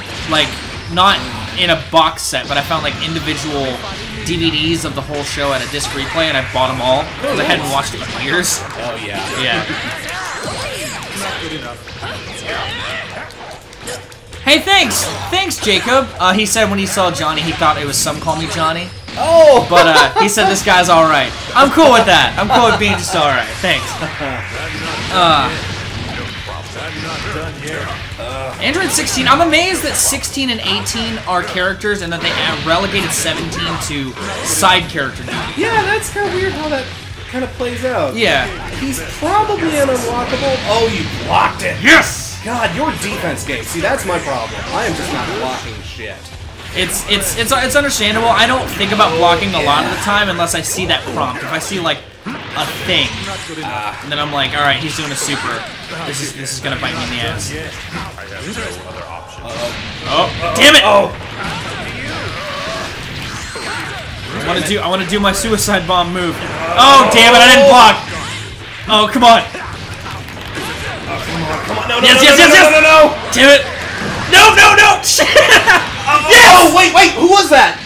not in a box set, but I found individual DVDs of the whole show at a disc replay, and I bought them all because I hadn't watched it in years. Oh yeah. Yeah. Hey, thanks, Jacob. He said when he saw Johnny, he thought it was Some Call Me Johnny. Oh! But he said this guy's all right. I'm cool with that. I'm cool with being just all right. Thanks. Android 16. I'm amazed that 16 and 18 are characters and that they relegated 17 to side character duty. Yeah, that's kind of weird how that kind of plays out. Yeah. He's probably an unblockable. Oh, you blocked it. Yes! God, your defense game. See, that's my problem. I am just not blocking shit. It's understandable. I don't think about blocking a lot of the time unless I see that prompt. If I see a thing. And then I'm like, all right, he's doing a super. This is gonna bite me in the ass. Oh, damn it! Oh! I want to do my suicide bomb move. Oh, damn it! I didn't block. Oh, come on. Come on, no, Yes! no! Damn it! No! Shit! Yes! Oh, wait, who was that?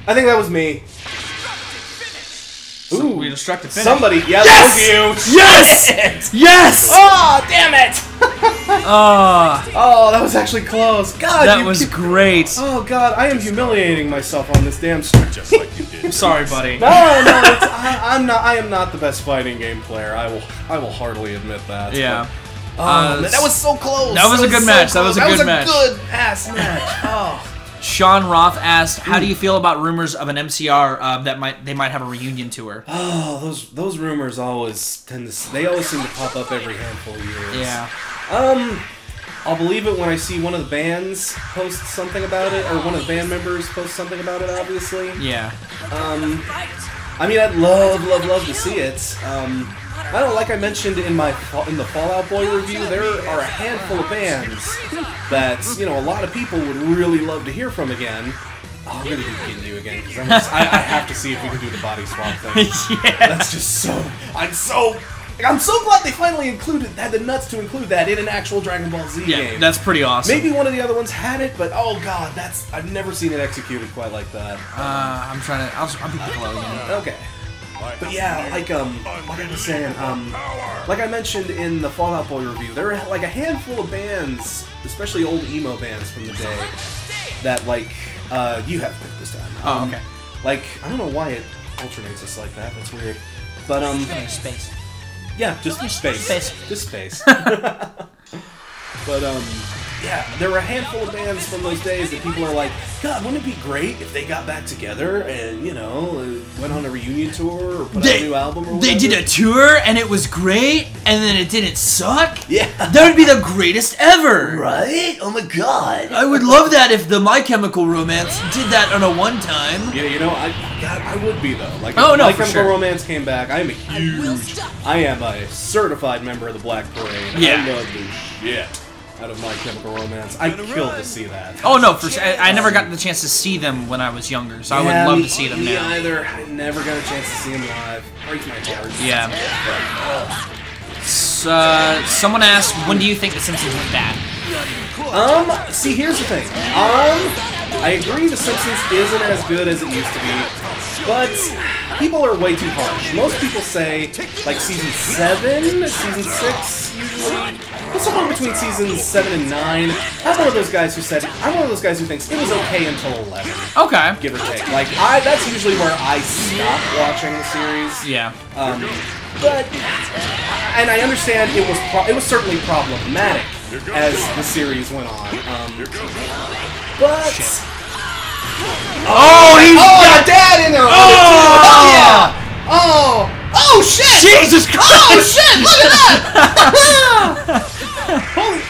I think that was me. Ooh, we destructed finish. somebody, yeah, Yes! that was you. Yes! Yes! Oh, damn it! Oh, Oh, that was actually close. God, that was great. Oh God, I am humiliating myself on this damn stream. Just like you did. I'm sorry, buddy. No, I'm not. I am not the best fighting game player. I will heartily admit that. Yeah. But, man, that was so close. That was a good match. That was a good match. Good ass match. Oh. Sean Roth asked, "How do you feel about rumors of an MCR that they might have a reunion tour?" Oh, those rumors always tend to. They always seem to pop up every handful of years. Yeah. I'll believe it when I see one of the bands post something about it, or one of the band members post something about it. Obviously. Yeah. I mean, I'd love to see it. I don't, like I mentioned in the Fallout Boy review, there are a handful of bands that, you know, a lot of people would really love to hear from again. Oh, I'm gonna be kidding you again, because I have to see if we can do the body swap thing. Yeah. That's just so... I'm so glad they finally had the nuts to include that in an actual Dragon Ball Z Yeah, game. that's pretty awesome. Maybe one of the other ones had it, but oh god, I've never seen it executed quite like that. I'll be Piccolo again. Okay. But yeah, like I was saying, like I mentioned in the Fallout Boy review, there are like a handful of bands, especially old emo bands from the day, that like you have picked this time. Oh, okay. Like I don't know why it alternates us like that. That's weird. But Space. yeah, just space. Space. Just space. But yeah, there were a handful of bands from those days that people are like, God, wouldn't it be great if they got back together and, you know, went on a reunion tour or put out a new album or whatever? They did a tour and it was great, and then it didn't suck? Yeah. That would be the greatest ever! Right? Oh my god. I would love that if the My Chemical Romance did that on a one-time. Yeah, you know, I would be though. Like, Oh, if no, My for Chemical sure. Romance came back, I am a certified member of the Black Parade. Yeah. I love the shit out of My Chemical Romance. I'd kill to see that. Oh no, for sure. I never got the chance to see them when I was younger, so I would love to see them me now. either. I never got a chance to see them live. Breaks my heart. Yeah. Someone asked, when do you think The Simpsons went bad? See, here's the thing. I agree The Simpsons isn't as good as it used to be, but people are way too harsh. Most people say, like, season 7, season 6, usually. But somewhere between seasons 7 and 9. I'm one of those guys who thinks it was okay until 11. Okay. Give or take. Like, that's usually where I stop watching the series. Yeah. But, and I understand it was certainly problematic as the series went on. But Shit. oh, got Dad in there. Oh! Yeah. Oh shit! Jesus Christ! Oh shit! Look at that!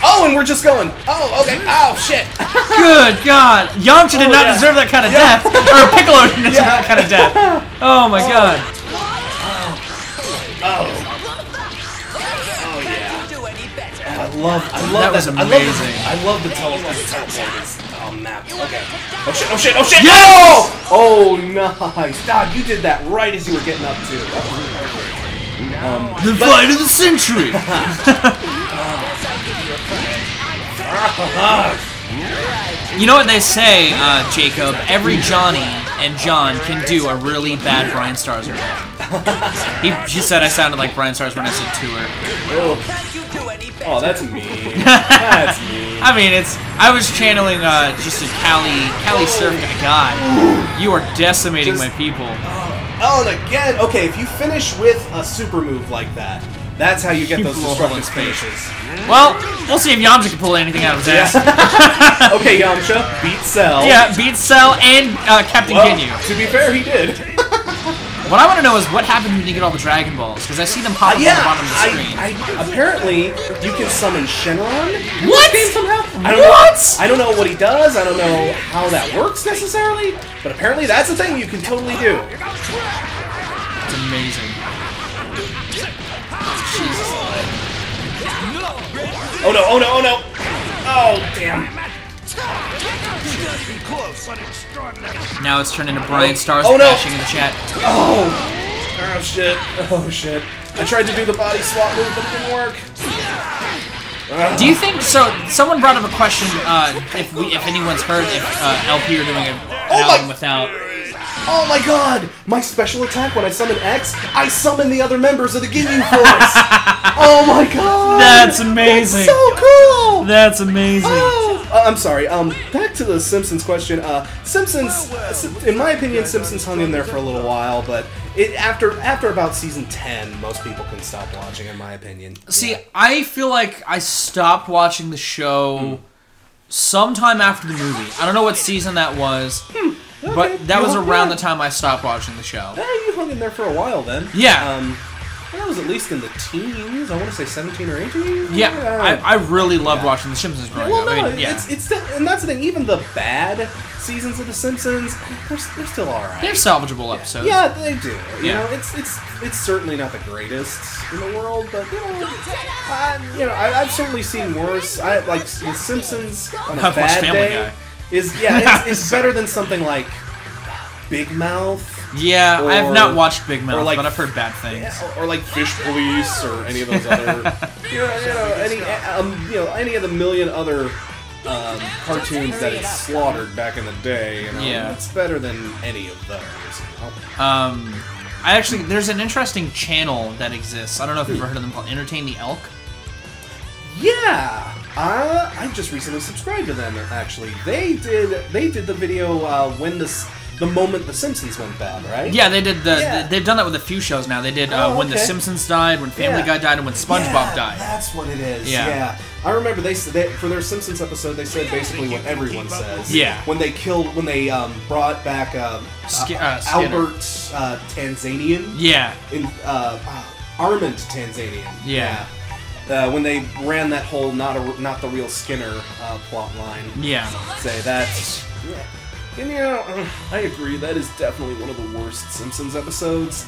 Oh, and we're just going. Oh, okay. Oh shit! Good God! Yamcha did not yeah. deserve that kind of death. Or Piccolo didn't deserve that kind of death. Oh my God. I love That was amazing. I love the teleporters. Oh, map. Okay. Oh shit! Yes! Oh, nice. God, you did that right as you were getting up to. The fight of the century! You know what they say, Jacob? Every Johnny and John can do a really bad Brian Stars impression. She said I sounded like Brian Stars when I said tour. Oh, that's mean. That's mean. I mean, I was channeling just a Cali Surf guy. You are decimating my people. Oh, and again, okay, if you finish with a super move like that, that's how you get those destructive finishes. Well, we'll see if Yamcha can pull anything out of his ass. Okay, Yamcha, beat Cell. Yeah, beat Cell and Captain Ginyu. To be fair, he did. What I want to know is what happened when you get all the Dragon Balls, because I see them pop up on the bottom of the screen. Apparently, you can summon Shenron in What? this game somehow. I don't know what he does. I don't know how that works necessarily, but apparently that's a thing you can totally do. It's amazing. Oh no, oh no, oh no! Oh, damn. Now it's turned into Brian Stars Oh, no. crashing in the chat. Oh! Oh shit. Oh shit. I tried to do the body swap move, but it didn't work. Do you think so? Someone brought up a question. If anyone's heard if LP are doing an album without. Oh my god! My special attack when I summon X, I summon the other members of the Ginyu Force! Oh my god! That's amazing! That's so cool! That's amazing! Oh! I'm sorry, back to the Simpsons question. Simpsons, in my opinion, Simpsons hung in there for a little while, but after about season 10, most people can stop watching, in my opinion. See, I feel like I stopped watching the show sometime after the movie. I don't know what season that was. Okay, but that was around the time I stopped watching the show. Yeah, you hung in there for a while then. Yeah. That was at least in the teens. I want to say 17 or 18. Yeah, I really loved watching The Simpsons growing up. Well, no, I mean, yeah. it's still, and that's the thing. Even the bad seasons of The Simpsons, they're still all right. They're salvageable episodes. Yeah, they do. You Yeah. know, it's certainly not the greatest in the world, but I've certainly seen worse. I like The Simpsons on a I've watched bad Family day. Guy. It's better than something like Big Mouth. Yeah, I have not watched Big Mouth, like- but I've heard bad things. Or like Fish Police, or any of those other, any of the million other cartoons that it slaughtered back in the day. You know, Yeah. it's better than any of those. You know? There's an interesting channel that exists. I don't know if you've ever heard of them, called Entertain the Elk. Yeah, I just recently subscribed to them. Actually, they did the video when the moment The Simpsons went bad, right? Yeah, they did Yeah. they've done that with a few shows now. They did when The okay. Simpsons died, when Family Guy died, and when SpongeBob died. That's what it is. Yeah. Yeah. I remember they for their Simpsons episode, they said basically what everyone says. Yeah. When they brought back Skinner. Albert Tanzanian. Yeah. In Armand Tanzanian. Yeah. When they ran that whole not the real Skinner plot line. Yeah. Say that's. Yeah. And I agree. That is definitely one of the worst Simpsons episodes.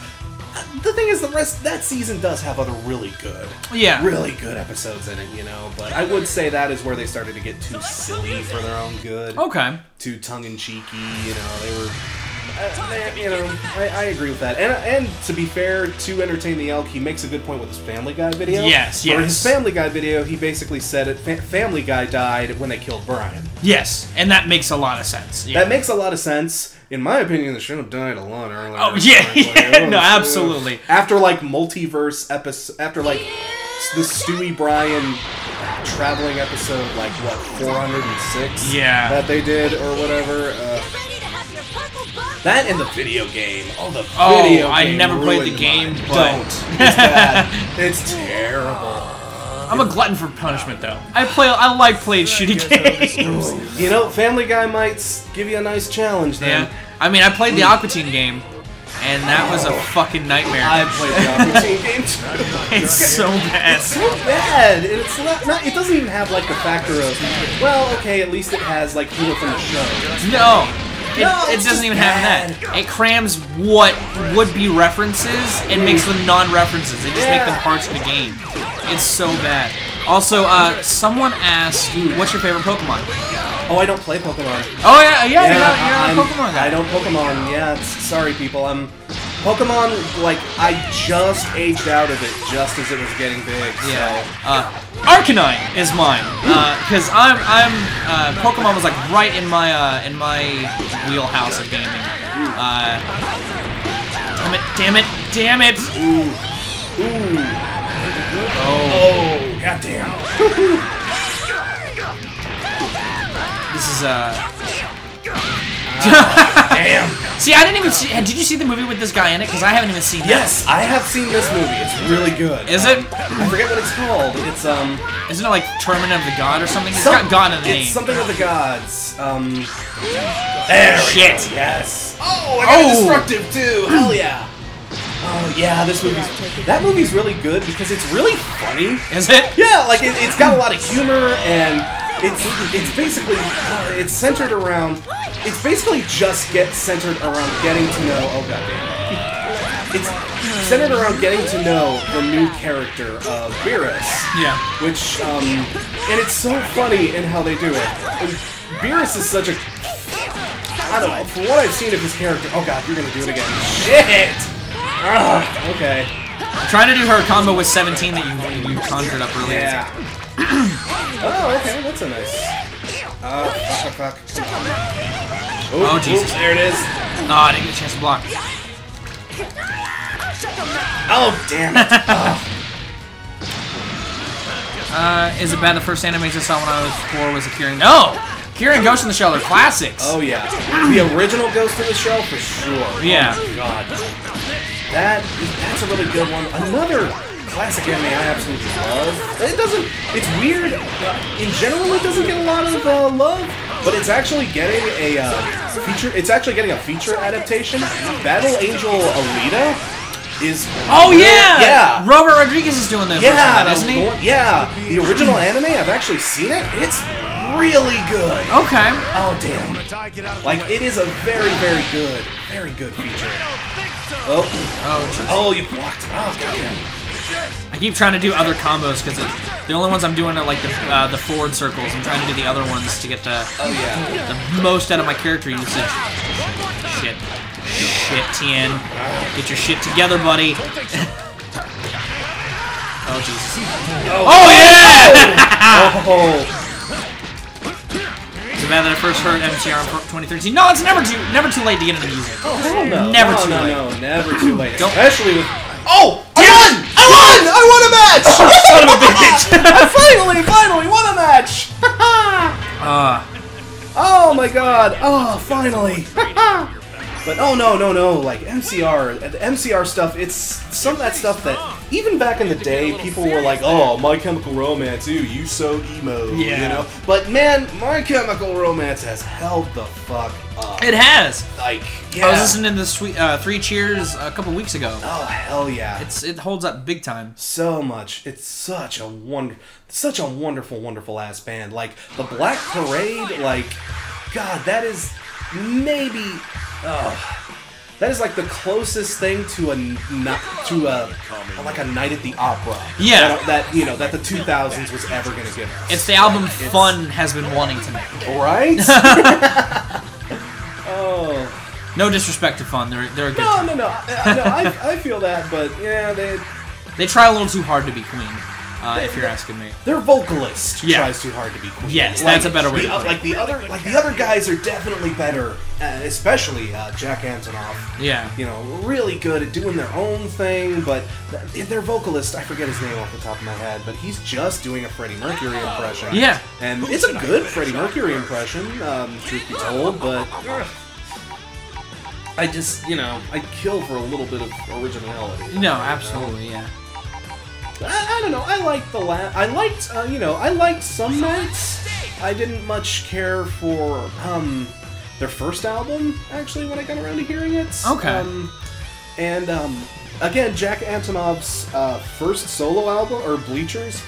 The thing is, that season does have other really good episodes in it, you know. But I would say that is where they started to get too silly for their own good. Okay. Too tongue-in-cheeky, you know. They were, I agree with that. And to be fair, to Entertain the Elk, he makes a good point with his Family Guy video. Yes. For his Family Guy video, he basically said Family Guy died when they killed Brian. Yes, and that makes a lot of sense. Yeah. That makes a lot of sense. In my opinion, they should have died a lot earlier. Oh, yeah, no, absolutely. After, like, multiverse episode, after, like, the Stewie Brian traveling episode, like, what, 406? Yeah. That they did, or whatever. That and the video game. Oh, the Oh, video I game never played the ruined game, mine. but- Don't. It's bad. It's terrible. I'm a glutton for punishment, though. I like playing shitty games. You know, Family Guy might give you a nice challenge then. Yeah. I mean, I played the Aqua Teen game, and that was a fucking nightmare. I played the Aqua Teen game too. It's so bad. It's so bad. And it's not. It doesn't even have like the factor of, well, okay, at least it has like people from the show. No. It it's doesn't just even bad. have that. It crams what would be references and makes them non-references. They just make them parts of the game. It's so bad. Also, someone asked, what's your favorite Pokemon? Oh, I don't play Pokemon. Oh, yeah, you're not a Pokemon guy. I don't Pokemon. Yeah, sorry, people. Pokemon, like, I just aged out of it just as it was getting big. Yeah. So. Arcanine is mine, because Pokemon was like right in my wheelhouse of gaming. Damn it! Ooh. Oh, goddamn. This is Damn. See, I didn't even see. Did you see the movie with this guy in it? Because I haven't even seen it. Yes, I have seen this movie. It's really good. Is it? I forget what it's called. It's Isn't it like Tournament of the God or something? It's got God in the name. It's something of the gods. There we Shit. go. Yes. Oh, I got destructive too. Hell yeah. Oh yeah, that movie's really good because it's really funny. Is it? Yeah, like it's got a lot of humor and it's basically it's centered around. It's basically just centered around getting to know. Oh goddamn. centered around getting to know the new character of Beerus. Yeah. Which, and it's so funny in how they do it. And Beerus is such a... I don't know, from what I've seen of his character... Oh god, you're gonna do it again. Shit! Okay. I'm trying to do her combo with 17 that you conjured up earlier. Yeah. Oh, okay, that's a nice... fuck. Oh, Jesus. There it is. Oh, I didn't get a chance to block. Oh, damn it. Is it bad the first animes I saw when I was 4 was a Kieran? No! Kieran Ghost in the Shell are classics. Oh, yeah. The original Ghost in the Shell, for sure. Yeah. Oh, God. That's a really good one. Another classic anime I absolutely love. It's weird. In general, it doesn't get a lot of love, but it's actually getting a feature adaptation. Battle Angel Alita is... Oh, yeah! Yeah! Robert Rodriguez is doing this, isn't he? Yeah, the original anime, I've actually seen it. It's really good. Okay. Oh, damn. Like, it is a very, very good feature. Oh. Oh, you blocked. Oh, goddamn. I keep trying to do other combos because the only ones I'm doing are like the forward circles. I'm trying to do the other ones to get the most out of my character usage. Shit, Tien, get your shit together, buddy. Oh Jesus! Oh yeah! Oh. It's bad that I first heard MCR in 2013. No, it's never too late to get into music. Oh hell no! Never too late. No, never too late. Don't. Especially with. Oh! I won a match! Son of a bitch! I finally won a match! Oh my god! Oh, finally! But oh no, like MCR, the MCR stuff, it's some of that stuff that even back in the day people were like, oh, My Chemical Romance, ew, you so emo, you know? But man, My Chemical Romance has held the fuck up. It has. Like, yeah. I was listening to the Three Cheers a couple weeks ago. Oh hell yeah! It holds up big time. So much. It's such a wonderful ass band. Like the Black Parade. Like, God, that is maybe. That is like the closest thing to a night at the opera. Yeah. That the 2000s was ever gonna give us. It's the album Fun has been wanting to make. Right? Oh. No disrespect to Fun, they're a good time. No. I feel that, but yeah, they try a little too hard to be Queen. If you're asking me, their vocalist tries too hard to be Queen. Yes, that's a better way to put it. The other guys are definitely better, especially Jack Antonoff. Yeah, really good at doing their own thing. But their vocalist, I forget his name off the top of my head, but he's just doing a Freddie Mercury impression. Yeah, and it's a good Freddie Mercury impression, truth be told. But I just, I'd kill for a little bit of originality. No, absolutely, yeah. I don't know. I liked I liked Some Nights. I didn't much care for their first album actually when I got around to hearing it. Okay. Again, Jack Antonoff's first solo album, or Bleacher's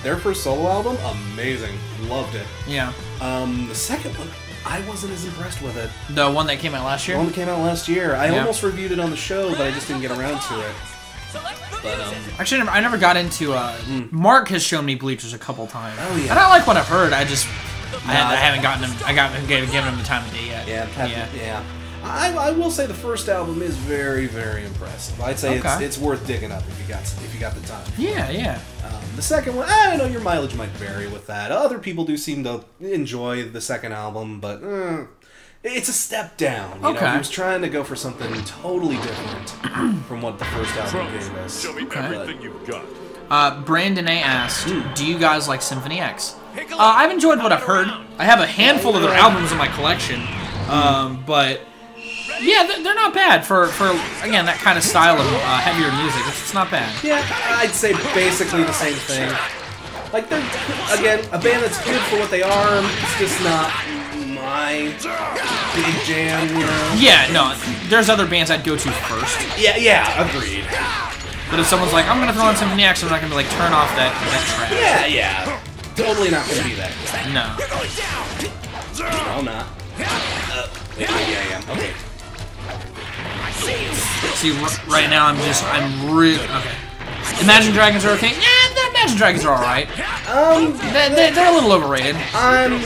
their first solo album, amazing. Loved it. Yeah. The second one, I wasn't as impressed with it. The one that came out last year? The one that came out last year. I almost reviewed it on the show, but I just didn't get around to it. But, actually, I never got into. Mark has shown me Bleachers a couple times. Oh yeah. And I like what I've heard. I haven't gotten him. I haven't given him the time of day yet. Yeah. I will say the first album is very, very impressive. I'd say it's worth digging up if you got the time. Yeah. The second one, I don't know. Your mileage might vary with that. Other people do seem to enjoy the second album, but. It's a step down. He was trying to go for something totally different from what the first album gave us. Show me everything you've got. Brandon A asked, do you guys like Symphony X? I've enjoyed what I've heard. I have a handful of their albums in my collection, but yeah, they're not bad for again, that kind of style of heavier music. It's not bad. Yeah, I'd say basically the same thing. Like, they're, again, a band that's good for what they are, it's just not my big jam, Yeah, no, there's other bands I'd go to first. Yeah, agreed. But if someone's like, I'm gonna throw on Symphony X, I'm not gonna be like, turn off that track. Yeah. Totally not gonna be that. No. No, I'm not. Maybe I am. Okay. See, right now I'm really okay. Imagine Dragons are okay. Yeah, the Imagine Dragons are all right. They're a little overrated. I'm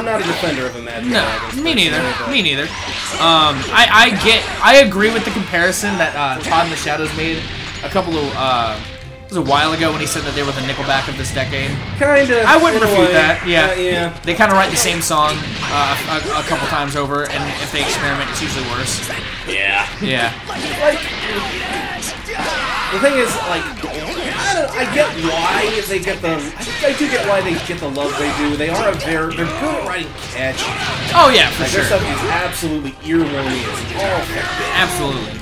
not a defender of Imagine Dragons. No, me neither. Me neither. I agree with the comparison that Todd in the Shadows made a couple of it was a while ago when he said that they were the Nickelback of this decade. Kinda. I wouldn't refute that. Yeah. Yeah. They kind of write the same song a couple times over, and if they experiment, it's usually worse. Yeah. Yeah. Like, the thing is, like, I get why they get the. I do get why they get the love they do. They're good at writing catchy. Oh yeah, for Their sure. stuff is absolutely earwormy as all heck. Absolutely.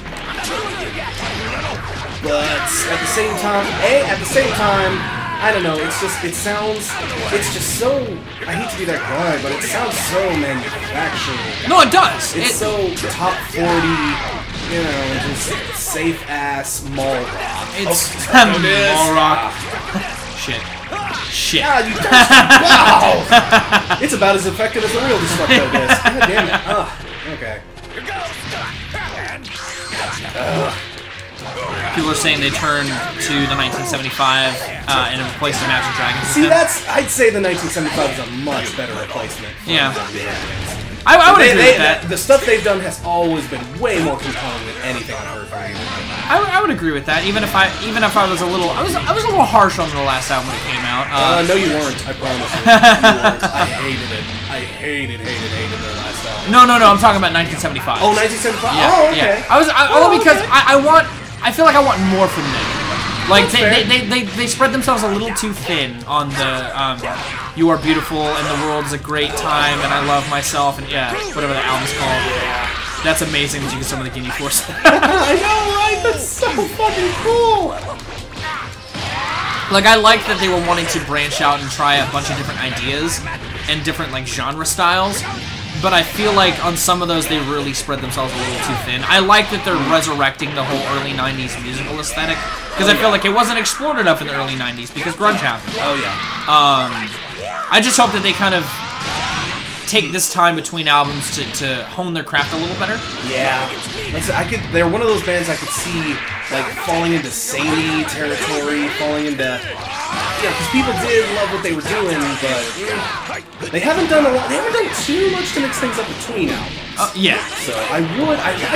But at the same time, I don't know. It's just so. I hate to be that guy, but it sounds so manufactured. No, it does. It's so top 40, you know, just safe ass mall rock. It's mall rock. Shit. Yeah, you wow! It's about as effective as the real Destructo disc. God damn it. Ugh. Okay. People are saying they turned to the 1975 and replaced the Imagine Dragons. See, I'd say the 1975 is a much better replacement. Yeah. I would agree with that. The stuff they've done has always been way more compelling than anything I've heard from you. I would agree with that. Even if I was a little, I was a little harsh on the last album when it came out. No, you weren't. I promise you. You weren't. I hated it. I hated their last album. No. I'm talking about 1975. Oh, 1975. Yeah, Oh, okay. Yeah. Because I feel like I want more from them. Like they spread themselves a little too thin on the "You Are Beautiful" and "The World's a Great Time" and "I Love Myself" and yeah, whatever the album's called. That's amazing that you can summon the Guinea Force. I know, right? That's so fucking cool. Like I like that they were wanting to branch out and try a bunch of different ideas and different like genre styles. But I feel like on some of those they really spread themselves a little too thin. I like that they're resurrecting the whole early 90s musical aesthetic because I feel like it wasn't explored enough in the early 90s because grunge happened. Oh yeah. I just hope that they kind of take this time between albums to hone their craft a little better. Yeah. They're one of those bands I could see like falling into samey territory, falling into because people did love what they were doing, but they haven't done a lot. They haven't done too much to mix things up between albums. Yeah. So I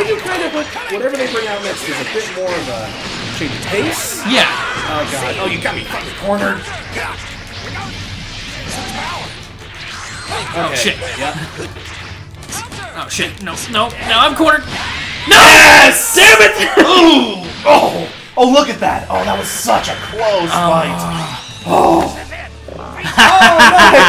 do kind of hope whatever they bring out next is a bit more of a change of pace. Yeah. Oh god. Oh, you got me fucking cornered. Oh Okay. shit. Yeah. Oh shit. No, I'm cornered. No! Yes! Damn it! Ooh! Oh! Oh, look at that! Oh, that was such a close fight. Oh! Oh,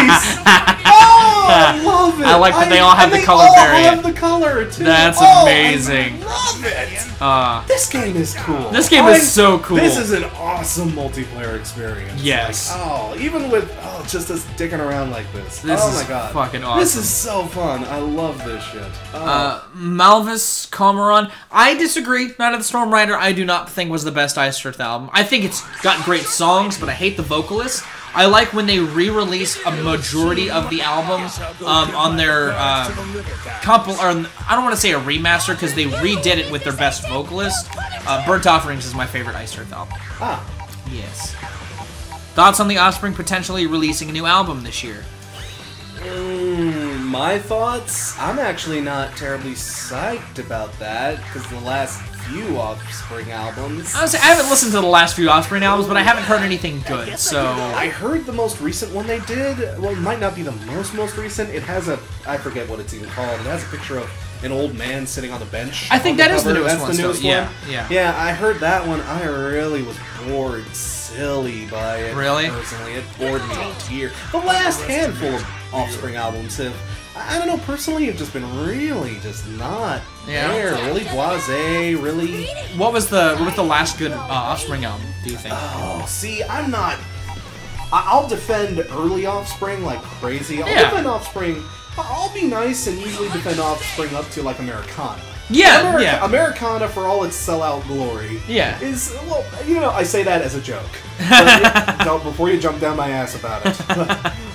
nice! Oh, I love it! I like that they all have the color variant. They all have the color, too. That's amazing. I love it! This game is cool. This game is so cool. This is an awesome multiplayer experience. Yes. Like, oh, even with just us dicking around like this. This oh is my god. fucking awesome. This is so fun. I love this shit. Oh. Malvis Cormoran. I disagree. Night of the Storm Rider I do not think was the best Ice Earth album. I think it's got great songs, but I hate the vocalist. I like when they re-release a majority of the album on their I don't want to say a remaster because they redid it with their best vocalist. Burnt Offerings is my favorite Ice Earth album. Ah. Yes. Thoughts on the Offspring potentially releasing a new album this year? My thoughts? I'm actually not terribly psyched about that because the last few Offspring albums. Honestly, I haven't listened to the last few Offspring albums, but I haven't heard anything good, so... I heard the most recent one they did. Well, it might not be the most recent. It has I forget what it's even called. It has a picture of an old man sitting on the bench. I think that is the newest That's one. the newest one. Yeah. Yeah, I heard that one. I really was bored silly by it. Really? Personally, it bored me to tears. The last handful of Offspring albums have, I don't know, personally, have just been really just not there. Really blasé, really... What was the last good Offspring album, do you think? Oh, see, I'm not... I'll defend early Offspring like crazy. I'll Yeah. defend Offspring... I'll be nice and usually defend Offspring up to, like, Americana. Yeah, yeah. Americana, for all its sellout glory, Yeah. is, well, you know, I say that as a joke. But, before you jump down my ass about it.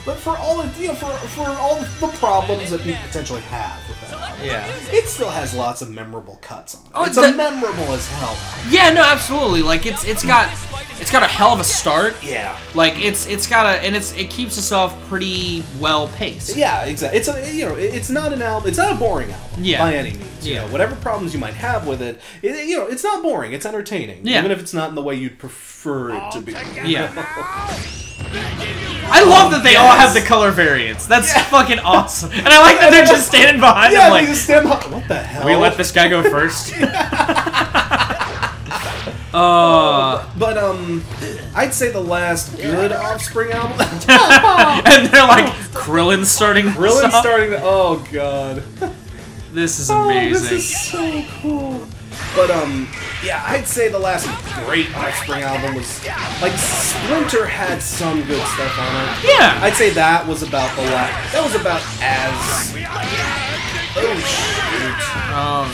But for all it, for all the problems that people potentially have with that album, Yeah. it still has lots of memorable cuts on it. Oh, It's a memorable as hell. Yeah, no, absolutely. Like it's got a hell of a start. Yeah. Like it's got a and it keeps itself pretty well paced. Yeah, exactly. It's not an album. It's not a boring album by any means. You know, whatever problems you might have with it, it's not boring. It's entertaining, even if it's not in the way you'd prefer it to be. Yeah. I love that they all have the color variants. That's fucking awesome. And I like that they're just standing behind him like, they just stand behind. What the hell? we let this guy go first. But I'd say the last good Offspring album. And they're like, Krillin's starting this Krillin's off? starting to. Oh god. This is amazing. This is so cool. But yeah, I'd say the last great Offspring album was like Splinter had some good stuff on it. Yeah. I'd say that was about the last. That was about as. Oh shoot. Oh.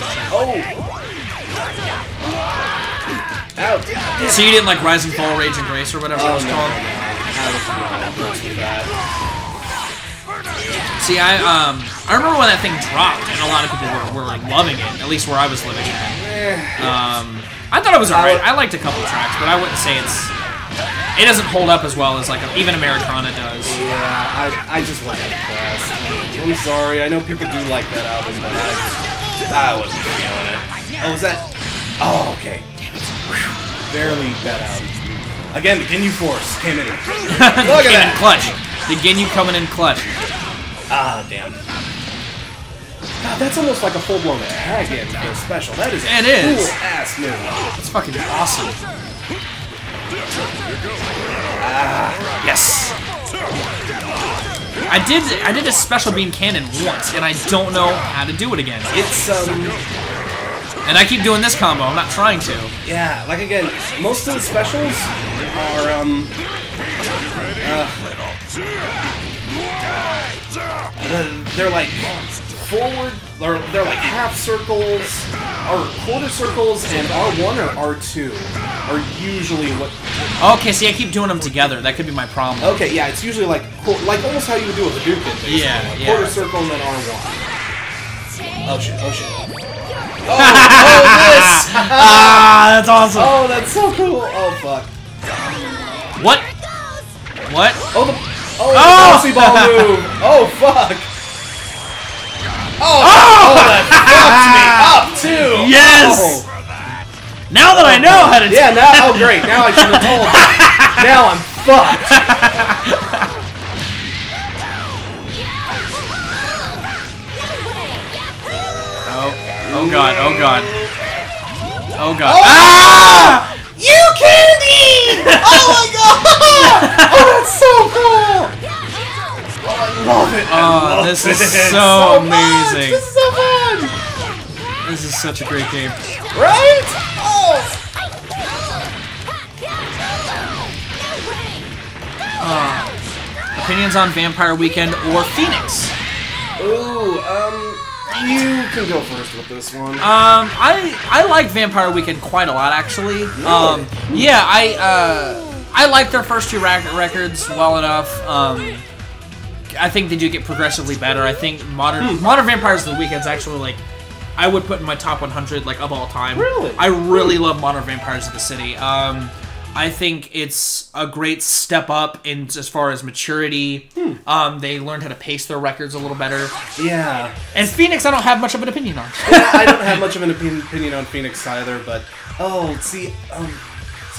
Out. So you didn't like Rise and Fall, Rage and Grace or whatever it was called? See, I remember when that thing dropped and a lot of people were like loving it, at least where I was living at. I thought it was alright. I liked a couple tracks, but I wouldn't say it doesn't hold up as well as like even Americana does. Yeah, I just wasn't impressed. I'm sorry. I know people do like that album, but I wasn't feeling it. Oh, was that? Oh, okay. Barely that album. Again, the Ginyu Force came in. Look at that. Clutch. The Ginyu coming in clutch. Ah, damn. God, that's almost like a full-blown tag-in for a special. That is a cool-ass move. It's fucking awesome. Yes. I did a special beam cannon once, and I don't know how to do it again. It's and I keep doing this combo. I'm not trying to. Yeah, like again, most of the specials are they're like forward, or they're like half circles, or quarter circles, and R1 or R2 are usually what. Okay, see, I keep doing them together. That could be my problem. Okay, yeah, it's usually like almost how you would do a Hadouken. Basically. Yeah, like yeah. Quarter circle and then R1. Oh shit! Oh shit! Oh, this! That's awesome. Oh, that's so cool. Oh fuck. What? What? Oh, the bouncy ball move. Oh fuck. Oh, that fucked me up too. Yes. Oh. Now that I know how to. Yeah. Now. Oh great. Now I should have told you. Now I'm fucked. Oh god. Oh god. Oh god. Oh. Ah! You candy! Oh my god! Oh, that's so cool! Oh, I love it. Oh, this is so amazing. This is so fun! This is such a great game. Right? Oh! Opinions on Vampire Weekend or Phoenix? Ooh, you can go first with this one. I like Vampire Weekend quite a lot, actually. Really? Yeah, I like their first two records well enough. I think they do get progressively better. I think Modern Vampires of the Weekend's actually like I would put in my top 100 like of all time. Really? I really love Modern Vampires of the City. I think it's a great step up in as far as maturity. They learned how to pace their records a little better. Yeah. And Phoenix, I don't have much of an opinion on. Yeah, I don't have much of an opinion on Phoenix either, but see,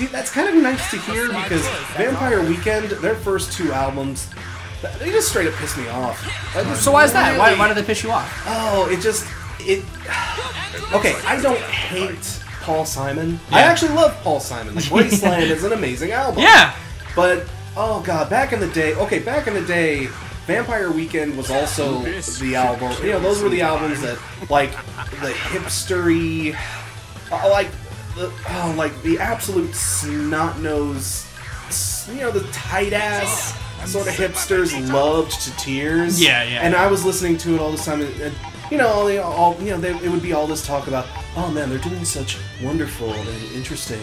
that's kind of nice to hear because Vampire Weekend, their first two albums, they just straight up pissed me off. So why is that? Why did they piss you off? Oh, okay, I don't hate Paul Simon. Yeah. I actually love Paul Simon. Like, Wasteland is an amazing album. Yeah. But, oh god, back in the day, Vampire Weekend was also the album. You know, those were the albums that, like, the hipstery, like the absolute snot-nosed, you know, the tight-ass sort of hipsters loved to tears. Yeah, yeah. And I was listening to it all this time, and you know, it would be all this talk about, oh man, they're doing such wonderful and interesting,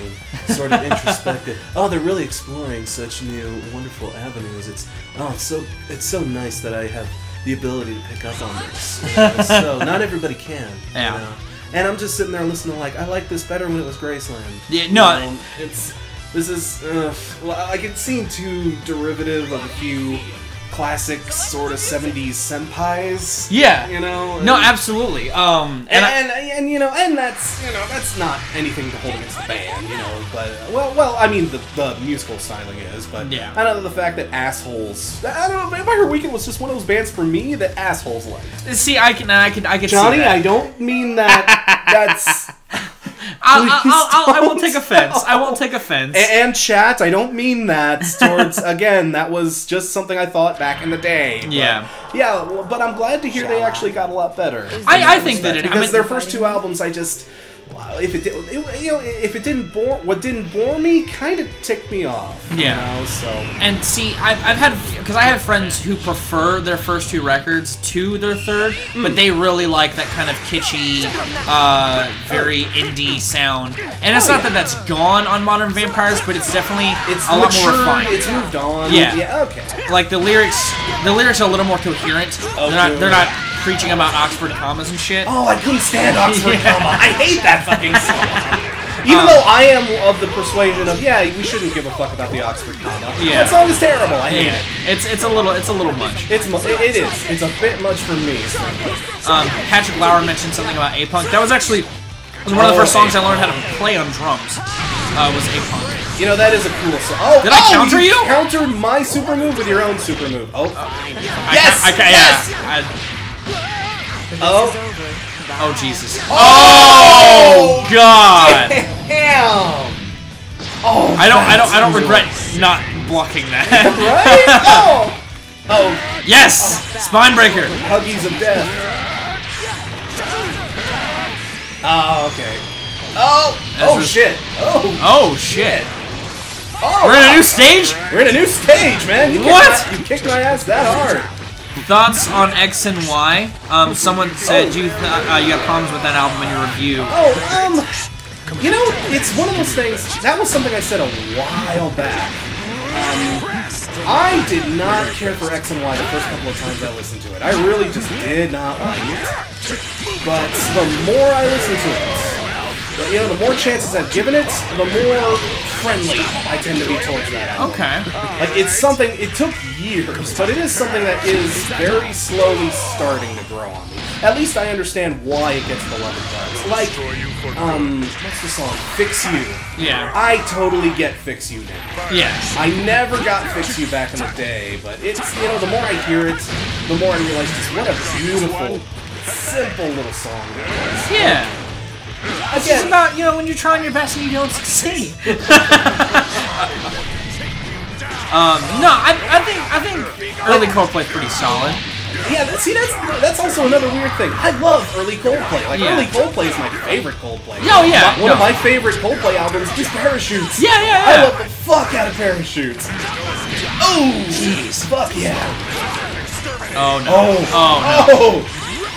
sort of introspective. Oh, they're really exploring such new, wonderful avenues. It's so nice that I have the ability to pick up on this. You know? So not everybody can. Yeah. You know? And I'm just sitting there listening, like, I like this better when it was Graceland. Yeah, no. You know, this is, like, it seemed too derivative of a few classic sort of 70s senpais. Yeah. You know? No, absolutely. And you know, and that's not anything to hold against the band, you know, but, well, I mean, the musical styling is, but Yeah. I know the fact that Assholes, I don't know, Vampire Weekend was just one of those bands for me that Assholes liked. See, I can Johnny, see that. I don't mean that, that's... I won't take offense. I won't take offense. And chat, I don't mean that towards, again, that was just something I thought back in the day. But, Yeah. Yeah, but I'm glad to hear they actually got a lot better. I think that it... Because their first two albums, I just... If it didn't bore, what didn't bore me kind of ticked me off. Yeah. You know, so. And see, I have friends who prefer their first two records to their third, but they really like that kind of kitschy, very indie sound. And it's not that that's gone on Modern Vampires, but it's definitely a lot more refined. It's moved on. Yeah. Yeah. Okay. Like the lyrics are a little more coherent. They're not preaching about Oxford commas and shit. Oh, I couldn't stand Oxford comma. I hate that fucking song. Even though I am of the persuasion of, we shouldn't give a fuck about the Oxford comma. Yeah. That song is terrible. I hate it. It's a little much. It is. It's a bit much for me. Patrick Lauer mentioned something about A-Punk. That was actually one of the first songs I learned how to play on drums. Was A-Punk. You know, that is a cool song. Oh, did I counter you? Countered my super move with your own super move. Oh. Yes! Oh, Jesus. Oh, God! Damn! Oh, I don't regret not blocking that. Right? Oh. Yes! Spinebreaker. Huggies of death. Oh, okay. Oh shit. Oh, shit. Oh, We're in a new stage? We're in a new stage, man. You kicked my ass that hard. Thoughts on X and Y? Someone said you got problems with that album in your review. You know, it's one of those things. That was something I said a while back. I did not care for X and Y the first couple of times I listened to it. I really just did not like it. But the more I listen to it, the more chances I've given it, the more friendly I tend to be towards that album. Okay. Like, it's something, it took years, but it is something that is very slowly starting to grow on me. At least I understand why it gets the love it does. Like, what's the song? Fix You. Yeah. I totally get Fix You now. Yeah. I never got Fix You back in the day, but it's, the more I hear it, the more I realize just what a beautiful, simple little song it is. Yeah. It's just about, when you're trying your best and you don't succeed. No, I think early Coldplay's pretty solid. Yeah, see, that's also another weird thing. I love early Coldplay. Like, early Coldplay is my favorite Coldplay. Oh, yeah. One of my favorite Coldplay albums is Parachutes. Yeah. I love the fuck out of Parachutes. Oh, jeez. Fuck yeah. Oh, no. Oh, no.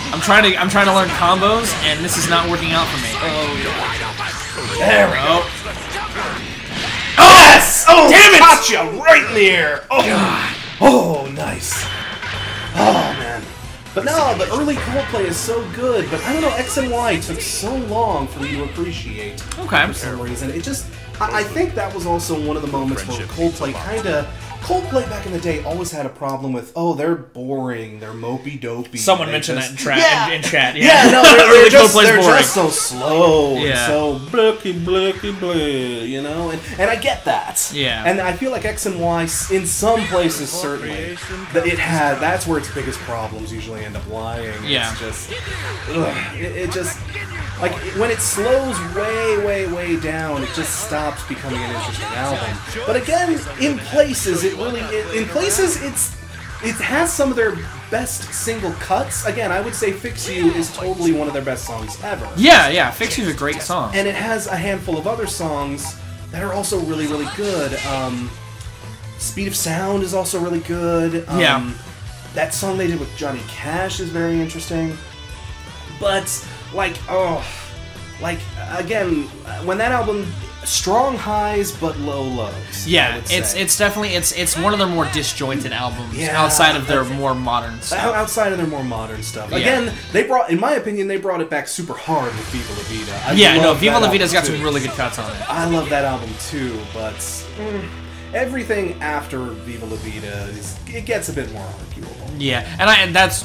I'm trying to learn combos, and this is not working out for me. Oh, yeah. There we go. Oh, yes! Oh, damn it! Caught you right in the air. Oh, God. Oh, nice. Oh, man. But early Coldplay is so good, but I don't know, X and Y took so long for me to appreciate. Okay. For some reason. It just, I think that was also one of the moments where Coldplay Coldplay back in the day always had a problem with, they're boring, they're mopey-dopey. Someone mentioned that in chat. Yeah, no, they're just so slow, and so blicky, and I get that. Yeah. And I feel like X and Y, in some places certainly, that's where its biggest problems usually end up lying. Yeah. It's just, it just, like, when it slows way down, it just stops becoming an interesting album. But again, in places, it has some of their best single cuts. Again, I would say Fix You is totally one of their best songs ever. Yeah, Fix You's a great song. And it has a handful of other songs that are also really good. Speed of Sound is also really good. That song they did with Johnny Cash is very interesting. But, again, when that album strong highs but low lows. I Yeah, would it's say. definitely it's one of their more disjointed albums Yeah. outside of their more modern stuff. Outside of their more modern stuff. Yeah. Again, in my opinion, they brought it back super hard with Viva La Vida. I Yeah, no, love Viva that La Vida's got album, some too. really good cuts on it. I love that album too, but everything after Viva La Vida it gets a bit more arguable. Yeah, and that's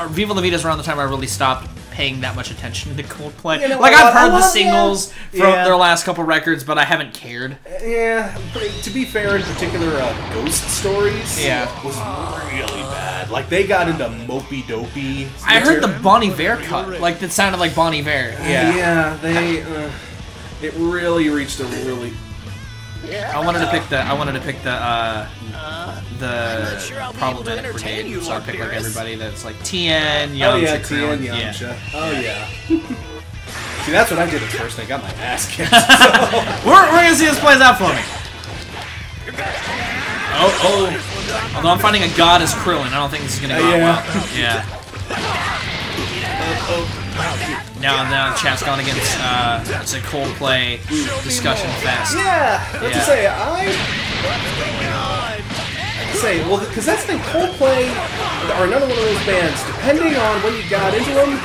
Viva La Vida's around the time I really stopped paying that much attention to Coldplay. You know, like I've heard the yeah. singles from Yeah. their last couple records, but I haven't cared. Yeah, to be fair, in particular, Ghost Stories Yeah. was really bad. Like, they got into mopey dopey. I heard the Bon Iver cut, like that sounded like Bon Iver. Yeah, Yeah, they. It really reached a really. I wanted to pick the problematic brigade, so I picked like everybody that's like TN, Oh Young, yeah, Krillin, Tian yeah. Yamcha. Oh yeah. See, that's what I did at first. I got my ass kicked. So. We're gonna see this plays out for me. Oh. Although I'm finding a god as Krillin, I don't think this is gonna go out well. Yeah. Now chat's gone against it's a Coldplay discussion fest. Yeah, that's to say, well, because that's the thing, Coldplay are another one of those bands, depending on when you got into them,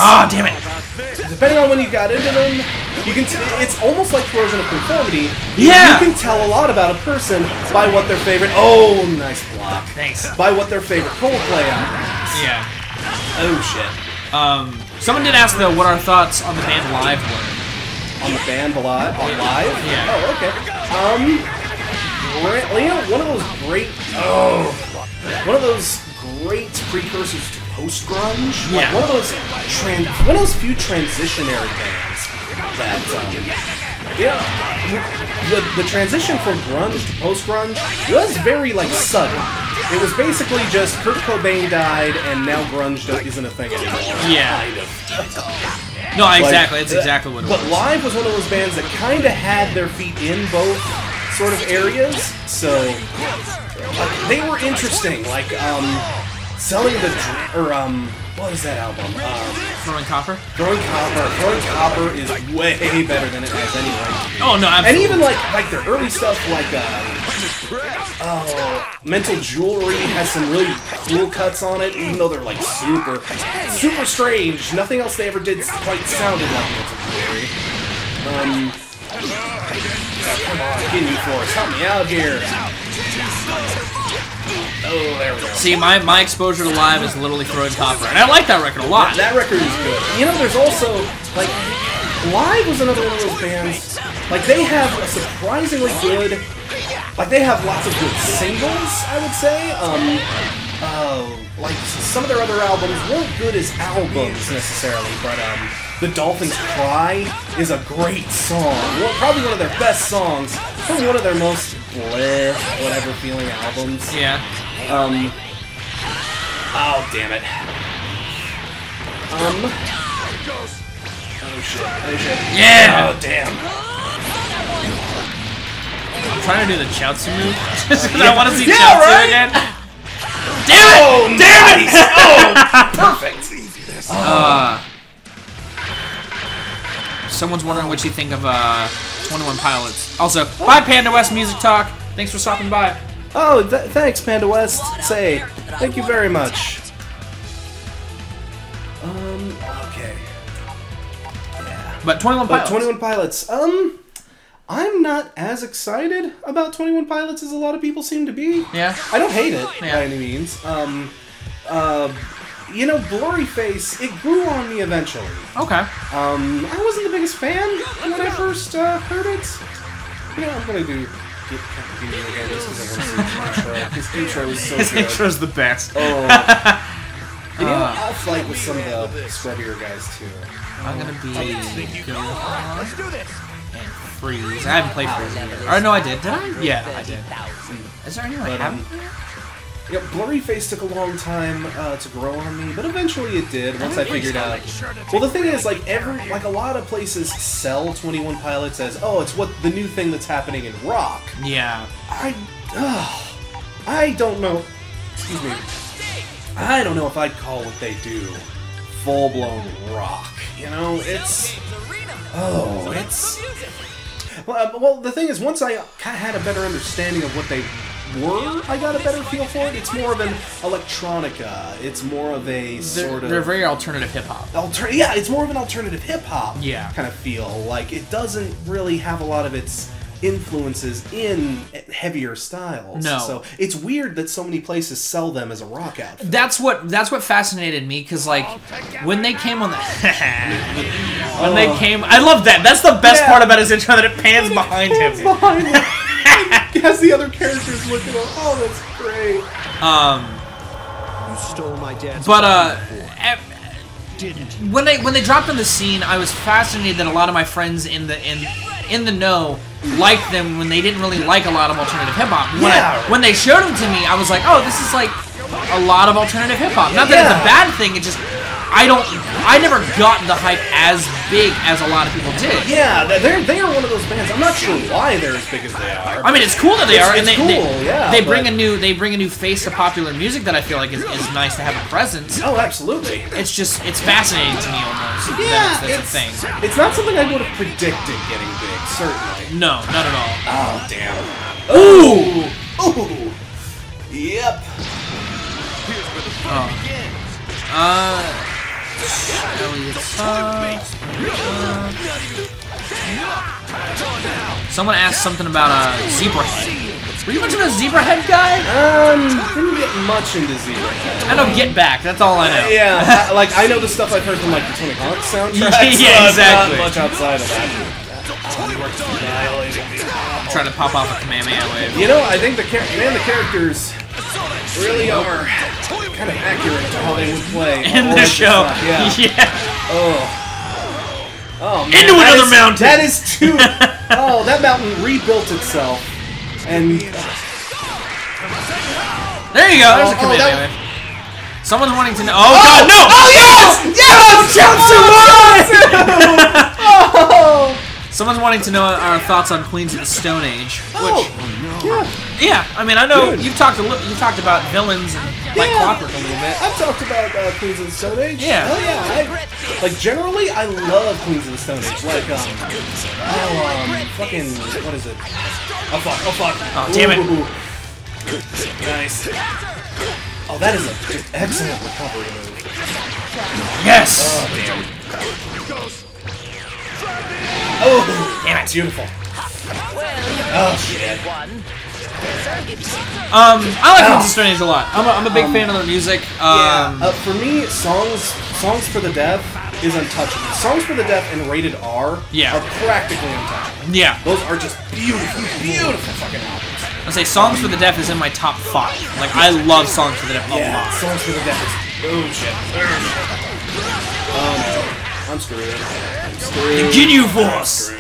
Ah, damn it! depending on when you got into them, you can it's almost like corrosion of conformity. Yeah! You can tell a lot about a person by what their favorite, oh, nice block. Thanks. By what their favorite Coldplay album is. Yeah. Oh, shit. Someone did ask though what our thoughts on the band live were. On the band live? On live? Yeah. Oh, okay. You know, one of those great precursors to post-grunge. Yeah. Like one of those few transitionary bands that, the transition from grunge to post-grunge was very, like, sudden. It was basically just Kurt Cobain died, and now grunge isn't a thing anymore. Yeah. Kind of. No, Like, exactly. It's exactly what it was. But Live was one of those bands that kind of had their feet in both sort of areas, so they were interesting. Like selling what is that album? Throwing Copper? Throwing Copper is way better than it has anyway. Oh no, And absolutely. even like their early stuff, like Mental Jewelry has some really cool cuts on it, even though they're like super strange. Nothing else they ever did quite sounded like Mental Jewelry. Come on, Kidney Force, help me out here. Oh, there we go. See, my exposure to Live is literally Throwing Copper, and I like that record a lot. That record is good. You know, there's also, like, Live was another one of those bands, like, they have a surprisingly good, like, they have lots of good singles, I would say. Like, some of their other albums weren't good as albums, necessarily, but, The Dolphins Cry is a great song. Well, probably one of their best songs from one of their most bleh, whatever feeling albums. Yeah. Oh, damn it. Oh, shit. Oh, shit. Yeah! Oh, damn. I'm trying to do the Chaozu move. I want to see Yeah, Chaozu right? again. Damn it! Oh, Damn it! Oh, perfect. Someone's wondering what you think of 21 Pilots. Also, bye Panda West Music Talk. Thanks for stopping by. Oh, thanks, Panda West. Say, thank you very much. Okay. Yeah. But 21 But Pilots. 21 Pilots, I'm not as excited about 21 Pilots as a lot of people seem to be. Yeah. I don't hate it Yeah. by any means. You know, Blurryface, it grew on me eventually. Okay. I wasn't the biggest fan when I first heard it. You know, I'm gonna get again just because I want to see his intro. His intro is so His good. intro's the best. Oh. You know, I'll fight with some of the scrubbier guys too. I'm gonna be Gohan and Freeze. I haven't played Freeze yet. Or no, I did. Did I? Yeah, I did. Is there anyone I haven't? Yeah, Blurryface took a long time to grow on me, but eventually it did once I figured out. Well, the thing is, like a lot of places sell 21 Pilots as, oh, it's what the new thing that's happening in rock. Yeah. I don't know. Excuse me. I don't know if I'd call what they do full-blown rock. You know, it's Oh, it's... Well, the thing is, once I kind of had a better understanding of what they were, I got a better feel for it. It's more of an electronica. It's more of a sort of... They're very alternative hip-hop. Yeah, it's more of an alternative hip-hop kind of feel. Like, it doesn't really have a lot of its influences in heavier styles. No. So it's weird that so many places sell them as a rock outfit. That's what fascinated me, because like when they came on the when they came, I love that. That's the best part about his intro, that it pans behind him. He has the other characters looking up. Oh, that's great. You stole my dad's when they dropped on the scene, I was fascinated that a lot of my friends in the know liked them when they didn't really like a lot of alternative hip hop. When they showed them to me, I was like, oh, this is like a lot of alternative hip hop. Not that it's a bad thing. It just I never got the hype as big as a lot of people did. Yeah, they are one of those bands. I'm not sure why they're as big as they are. I mean, it's cool that they are, and they bring a new face to popular music that I feel like is nice to have a presence. Oh, absolutely. It's fascinating to me almost. Yeah, that's a thing. It's not something I would have predicted getting big, certainly. No, not at all. Oh, damn. Ooh! Ooh! Yep. Here's where the fun begins. Someone asked something about a Zebrahead. Were you much of a Zebrahead guy? Didn't get much into Zebrahead. I know Get Back, that's all I know. Yeah, I know the stuff I've heard from like the Tony Hawk soundtrack. Yeah, exactly. Not much outside of that. I'm trying to pop off a Kamehameha wave. You know, I think the characters really are kind of accurate to how they would play in the show. Yeah. Oh man. Into another mountain. That is too. Oh, that mountain rebuilt itself, and there you go. There's a Kamehameha wave. Someone's wanting to know. Oh God, no! Oh yes! Oh, Someone's wanting to know our thoughts on Queens of the Stone Age. Which, yeah. I mean, I know you've talked about villains and like Clockwork a little bit. I've talked about Queens of the Stone Age. Yeah. Oh yeah. Like generally, I love Queens of the Stone Age. Like fucking what is it? Oh fuck! Oh damn it! Nice. Oh, that is a just excellent recovery move. Yes. Oh damn. Oh damn it! Beautiful. Oh shit. I like Queens of the Stone Age a lot. I'm a big fan of their music. For me, Songs for the Deaf is untouchable. Songs for the Deaf and Rated R are practically untouchable. Yeah. Those are just beautiful fucking albums. I'll say Songs for the Deaf is in my top 5. Like, I love Songs for the Deaf a lot. Songs for the Deaf is... Oh, shit. I'm screwed. The Ginyu Force!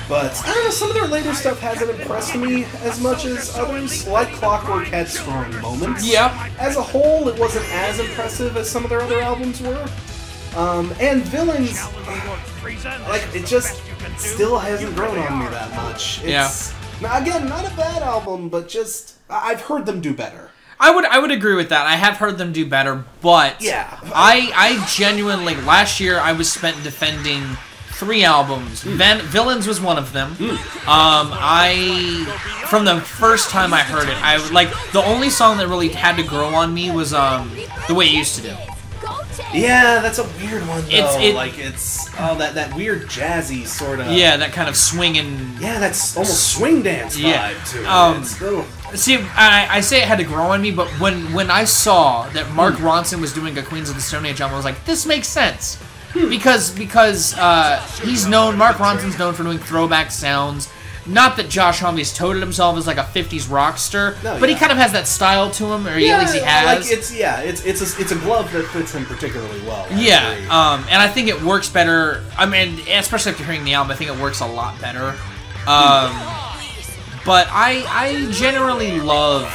But, I don't know, some of their later stuff hasn't impressed me as much as others. Like Clockwork had strong moments. Yeah. As a whole, it wasn't as impressive as some of their other albums were. And Villains, like, it just still hasn't grown on me that much. It's, again, not a bad album, but just, I've heard them do better. I would agree with that. I have heard them do better, but I genuinely, last year I was spent defending 3 albums. Villains was one of them. From the first time I heard it, the only song that really had to grow on me was The Way It Used to Do. Yeah, that's a weird one though. It's that weird jazzy sort of. Yeah, that kind of swinging. Yeah, that's almost swing dance vibe too. See, I say it had to grow on me, but when I saw that Mark Ronson was doing a Queens of the Stone Age album, I was like, this makes sense. Because he's known, Mark Ronson's known for doing throwback sounds. Not that Josh Homme's toted himself as like a 50s rockster, but he kind of has that style to him, or at least he has. It's a glove that fits him particularly well. And I think it works better. I mean, especially after hearing the album, I think it works a lot better. But I generally love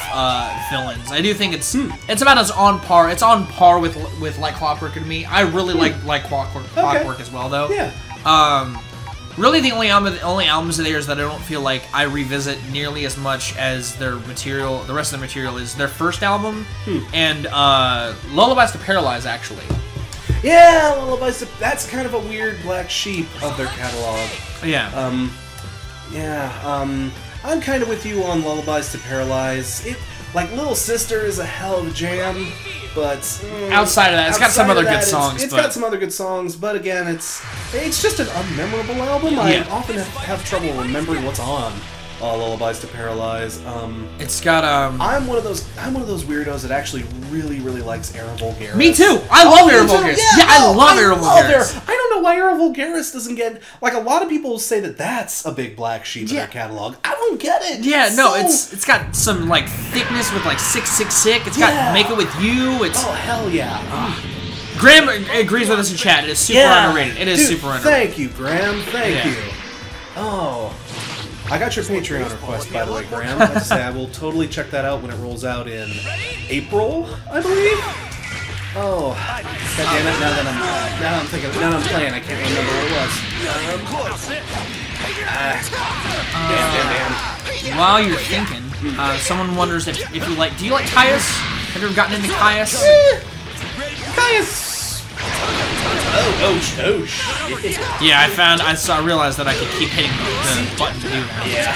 Villains. I do think it's about as on par. It's on par with Like Clockwork to me. I really like Clockwork as well, though. Yeah. Really, the only albums of theirs that I don't feel like I revisit nearly as much as their material, the rest of the material, is their first album and Lullabies to Paralyze, actually. Yeah, Lullabies to... That's kind of a weird black sheep of their catalog. Yeah. I'm kind of with you on Lullabies to Paralyze. Like, Little Sister is a hell of a jam, but... outside of that, it's got some other good songs. It's got some other good songs, but again, it's just an unmemorable album. I often have trouble remembering what's on Lullabies to Paralyze. It's got I'm one of those weirdos that actually really likes Era Vulgaris. Me too. I love Era Vulgaris. Yeah, I love Era Vulgaris. I don't know why Era Vulgaris doesn't get, like, a lot of people say that's a big black sheep in their catalog. I don't get it. Yeah, no, it's got some like thickness with like 666. It's got Make It With You. It's hell yeah. Graham agrees with us in chat. It is super underrated. It is super underrated. Thank you, Graham. Thank you. Oh. I got your Patreon request, by the way, Graham. I have to say, I will totally check that out when it rolls out in April, I believe. Oh, god damn it! Now I'm playing. I can't remember what it was. Damn. While you're thinking, someone wonders if you like. Do you like Caius? Have you ever gotten into Caius? Caius. Oh shit. Yeah, I realized that I could keep hitting the button to do that. Yeah.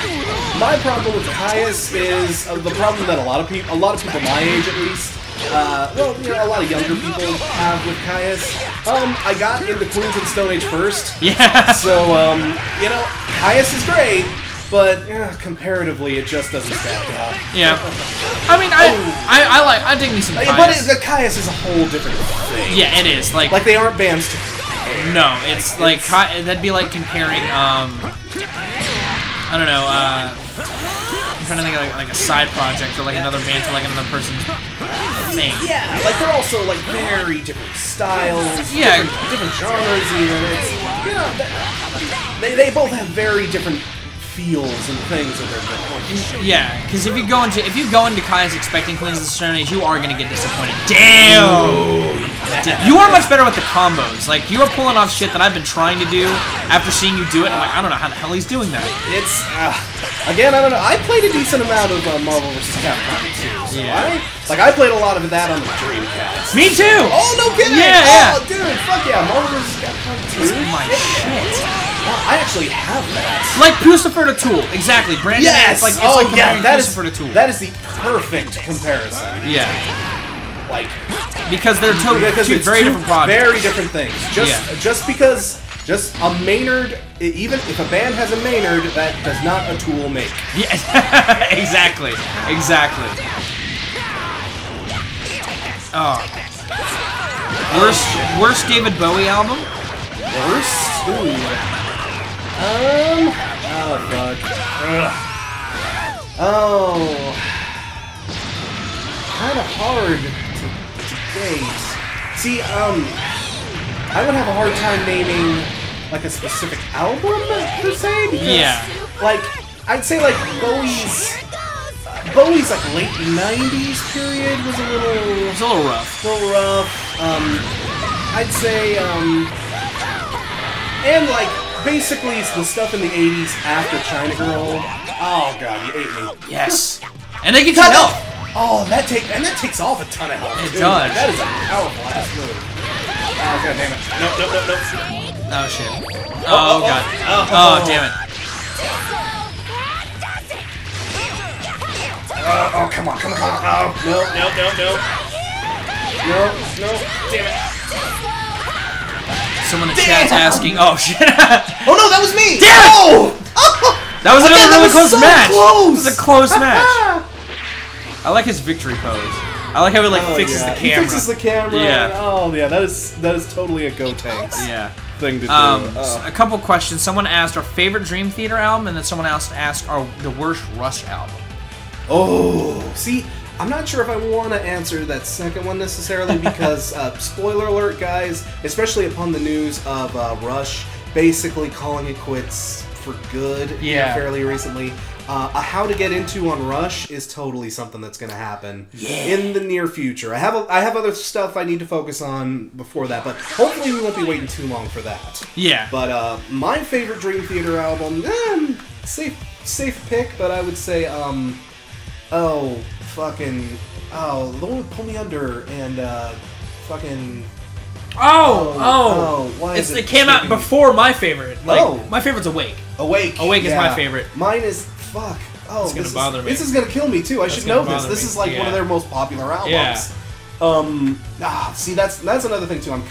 My problem with Caius is the problem that a lot of people my age at least, a lot of younger people have with Caius. I got into Queens of the Stone Age first. Yeah. So, Caius is great, but comparatively, it just doesn't stack up. Yeah. I mean, I dig me some Caius. But Caius is a whole different thing. Yeah, it is. Like they aren't bands to compare. No, it's like that'd be like comparing. I don't know. I'm trying to think of like a side project or like another band to like another person's thing. Yeah, like they're also like very different styles. Yeah, different genres even. It's, they both have very different feels and things that they're doing. Yeah, because if you go into Caius expecting Queens of the Stone Age, you are gonna get disappointed. Damn! You are much better with the combos. Like, you are pulling off shit that I've been trying to do after seeing you do it. I'm like, I don't know how the hell he's doing that. It's again, I don't know. I played a decent amount of Marvel vs. Capcom 2. So I played a lot of that on the Dreamcast. Me too. Oh no kidding! Yeah. Oh dude, fuck yeah, Marvel vs. Capcom 2. This is my shit. I actually have that. Like Pucifer to Tool, exactly. Brandon, yes! It's like comparing Pucifer to Tool. That is the perfect comparison. Yeah. Like, because they're two very different projects. Very different things. Just because a Maynard, even if a band has a Maynard, that does not a Tool make. Yeah, exactly. Oh. Worst David Bowie album? Worst? Ooh. Oh fuck. Oh. Kind of hard to date. See, I would have a hard time naming like a specific album per se because, like, I'd say like Bowie's like late '90s period was a little rough. I'd say and like basically it's the stuff in the '80s after China Girl. Oh god, you ate me. Yes. And they can cut off. Oh, that takes off a ton of health. It does. That is a powerful ass move. Oh god damn it. Nope. Oh shit. Oh god. Oh damn it. Oh come on. Oh no. Damn it. Someone in the chat's asking. Oh shit. Oh no, that was me. Damn it! Oh! That was another really close match. Close. It was a close match. I like his victory pose. I like how he fixes the camera. He fixes the camera. Yeah. Oh yeah, that is totally a Go Tanks thing to do. A couple questions. Someone asked our favorite Dream Theater album, and then someone else asked the worst Rush album. Oh, see, I'm not sure if I want to answer that second one necessarily because, spoiler alert, guys, especially upon the news of Rush basically calling it quits for good fairly recently. How to get into on Rush is totally something that's going to happen in the near future. I have other stuff I need to focus on before that, but hopefully we won't be waiting too long for that. Yeah. But my favorite Dream Theater album, safe pick, but I would say the one with Pull Me Under and fucking Why is It came out before my favorite. Like, my favorite's Awake. Awake. Awake is my favorite. Mine is fuck. Oh, It's gonna bother me. This is gonna kill me too. I should know this. This is like one of their most popular albums. Yeah. See, that's another thing too. I'm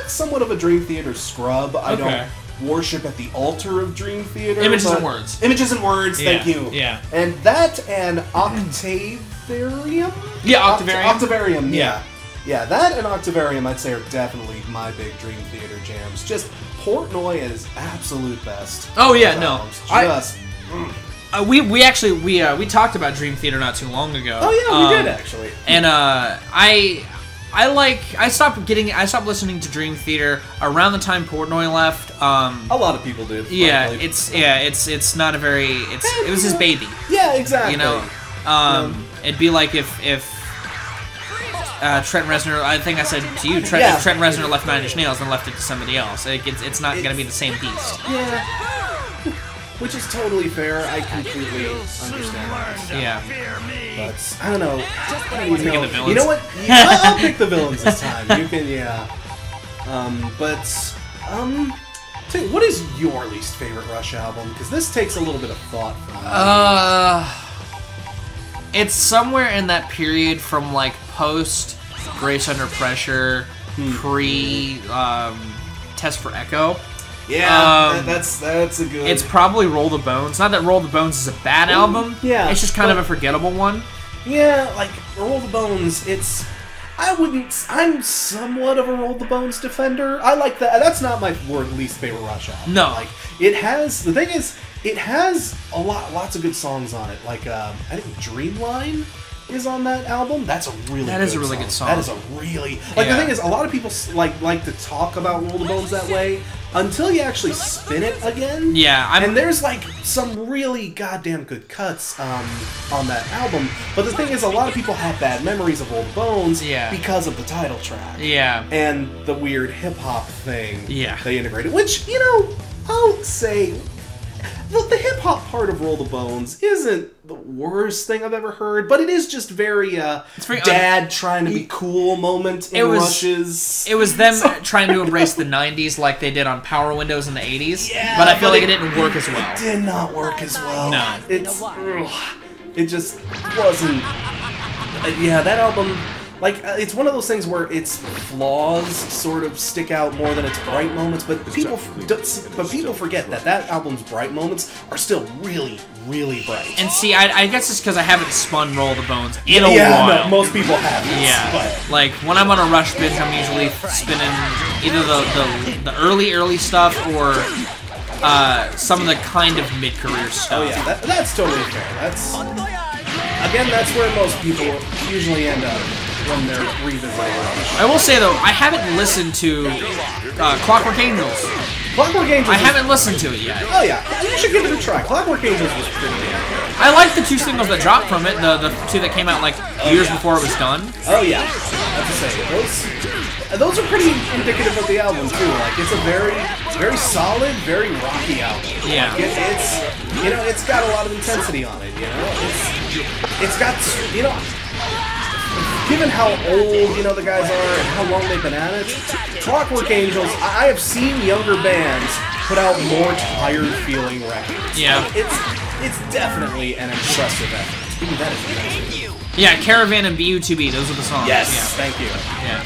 somewhat of a Dream Theater scrub. I don't worship at the altar of Dream Theater. Images and Words. Images and Words. Thank you. Yeah. And that and Octavarium. Yeah, Octavarium. Octavarium. Yeah. Yeah, that and Octavarium, I'd say, are definitely my big Dream Theater jams. Just Portnoy is absolute best. Oh yeah, no. Just. We actually talked about Dream Theater not too long ago. Oh yeah, we did actually. And I stopped listening to Dream Theater around the time Portnoy left. A lot of people did. Yeah, it's not a very it was his baby. Yeah, exactly. You know, it'd be like if Trent Reznor, I think I said to you, if Trent Reznor left Nine Inch Nails and left it to somebody else. It's not going to be the same beast. Yeah. Which is totally fair. I completely understand that. Yeah. But, I don't know. The villains. You know what? I'll pick the villains this time. You can, tell you, what is your least favorite Rush album? Because this takes a little bit of thought from me. It's somewhere in that period from like post Grace Under Pressure, pre Test for Echo. Yeah, that's a good. It's probably Roll the Bones. Not that Roll the Bones is a bad album. Yeah, it's just kind of a forgettable one. Yeah, like Roll the Bones. I'm somewhat of a Roll the Bones defender. I like that. That's not my least favorite Rush album. No, like it has. The thing is, it has lots of good songs on it. Like I think Dreamline is on that album. That's a really good song. That is a really the thing is, a lot of people like to talk about Roll the Bones that way until you actually spin it again. Yeah, and there's like some really goddamn good cuts on that album. But the thing is, a lot of people have bad memories of Roll the Bones because of the title track. Yeah, and the weird hip hop thing. Yeah, they integrated, which I'll say. The hip-hop part of Roll the Bones isn't the worst thing I've ever heard, but it is just very, dad trying to be cool moment in Rush's... It was them trying to embrace the 90s like they did on Power Windows in the 80s, but I feel like it didn't work as well. It did not work as well. No. It just wasn't... that album... it's one of those things where its flaws sort of stick out more than its bright moments, but people forget that album's bright moments are still really, really bright. And see, I guess it's because I haven't spun Roll the Bones in a while. No, most people haven't. Yeah, but like when I'm on a Rush binge, I'm usually spinning either the early stuff or some of the kind of mid-career stuff. Oh yeah, that's totally fair. That's where most people usually end up when they're revisiting Rush. I will say though, I haven't listened to Clockwork Angels. Clockwork Angels. I haven't listened to it yet. Oh yeah, you should give it a try. Clockwork Angels was pretty damn good. I like the two singles that dropped from it. The two that came out like years before it was done. Oh yeah, I have to say those are pretty indicative of the album too. Like it's a very, very solid, very rocky album. Yeah, like, it's got a lot of intensity on it. It's got Given how old, the guys are and how long they've been at it, Clockwork Angels, I have seen younger bands put out more tired-feeling records. Yeah. It's definitely an impressive effort. Ooh, that is impressive. Yeah, Caravan and BU2B, those are the songs. Yes, yeah. Thank you. Yeah.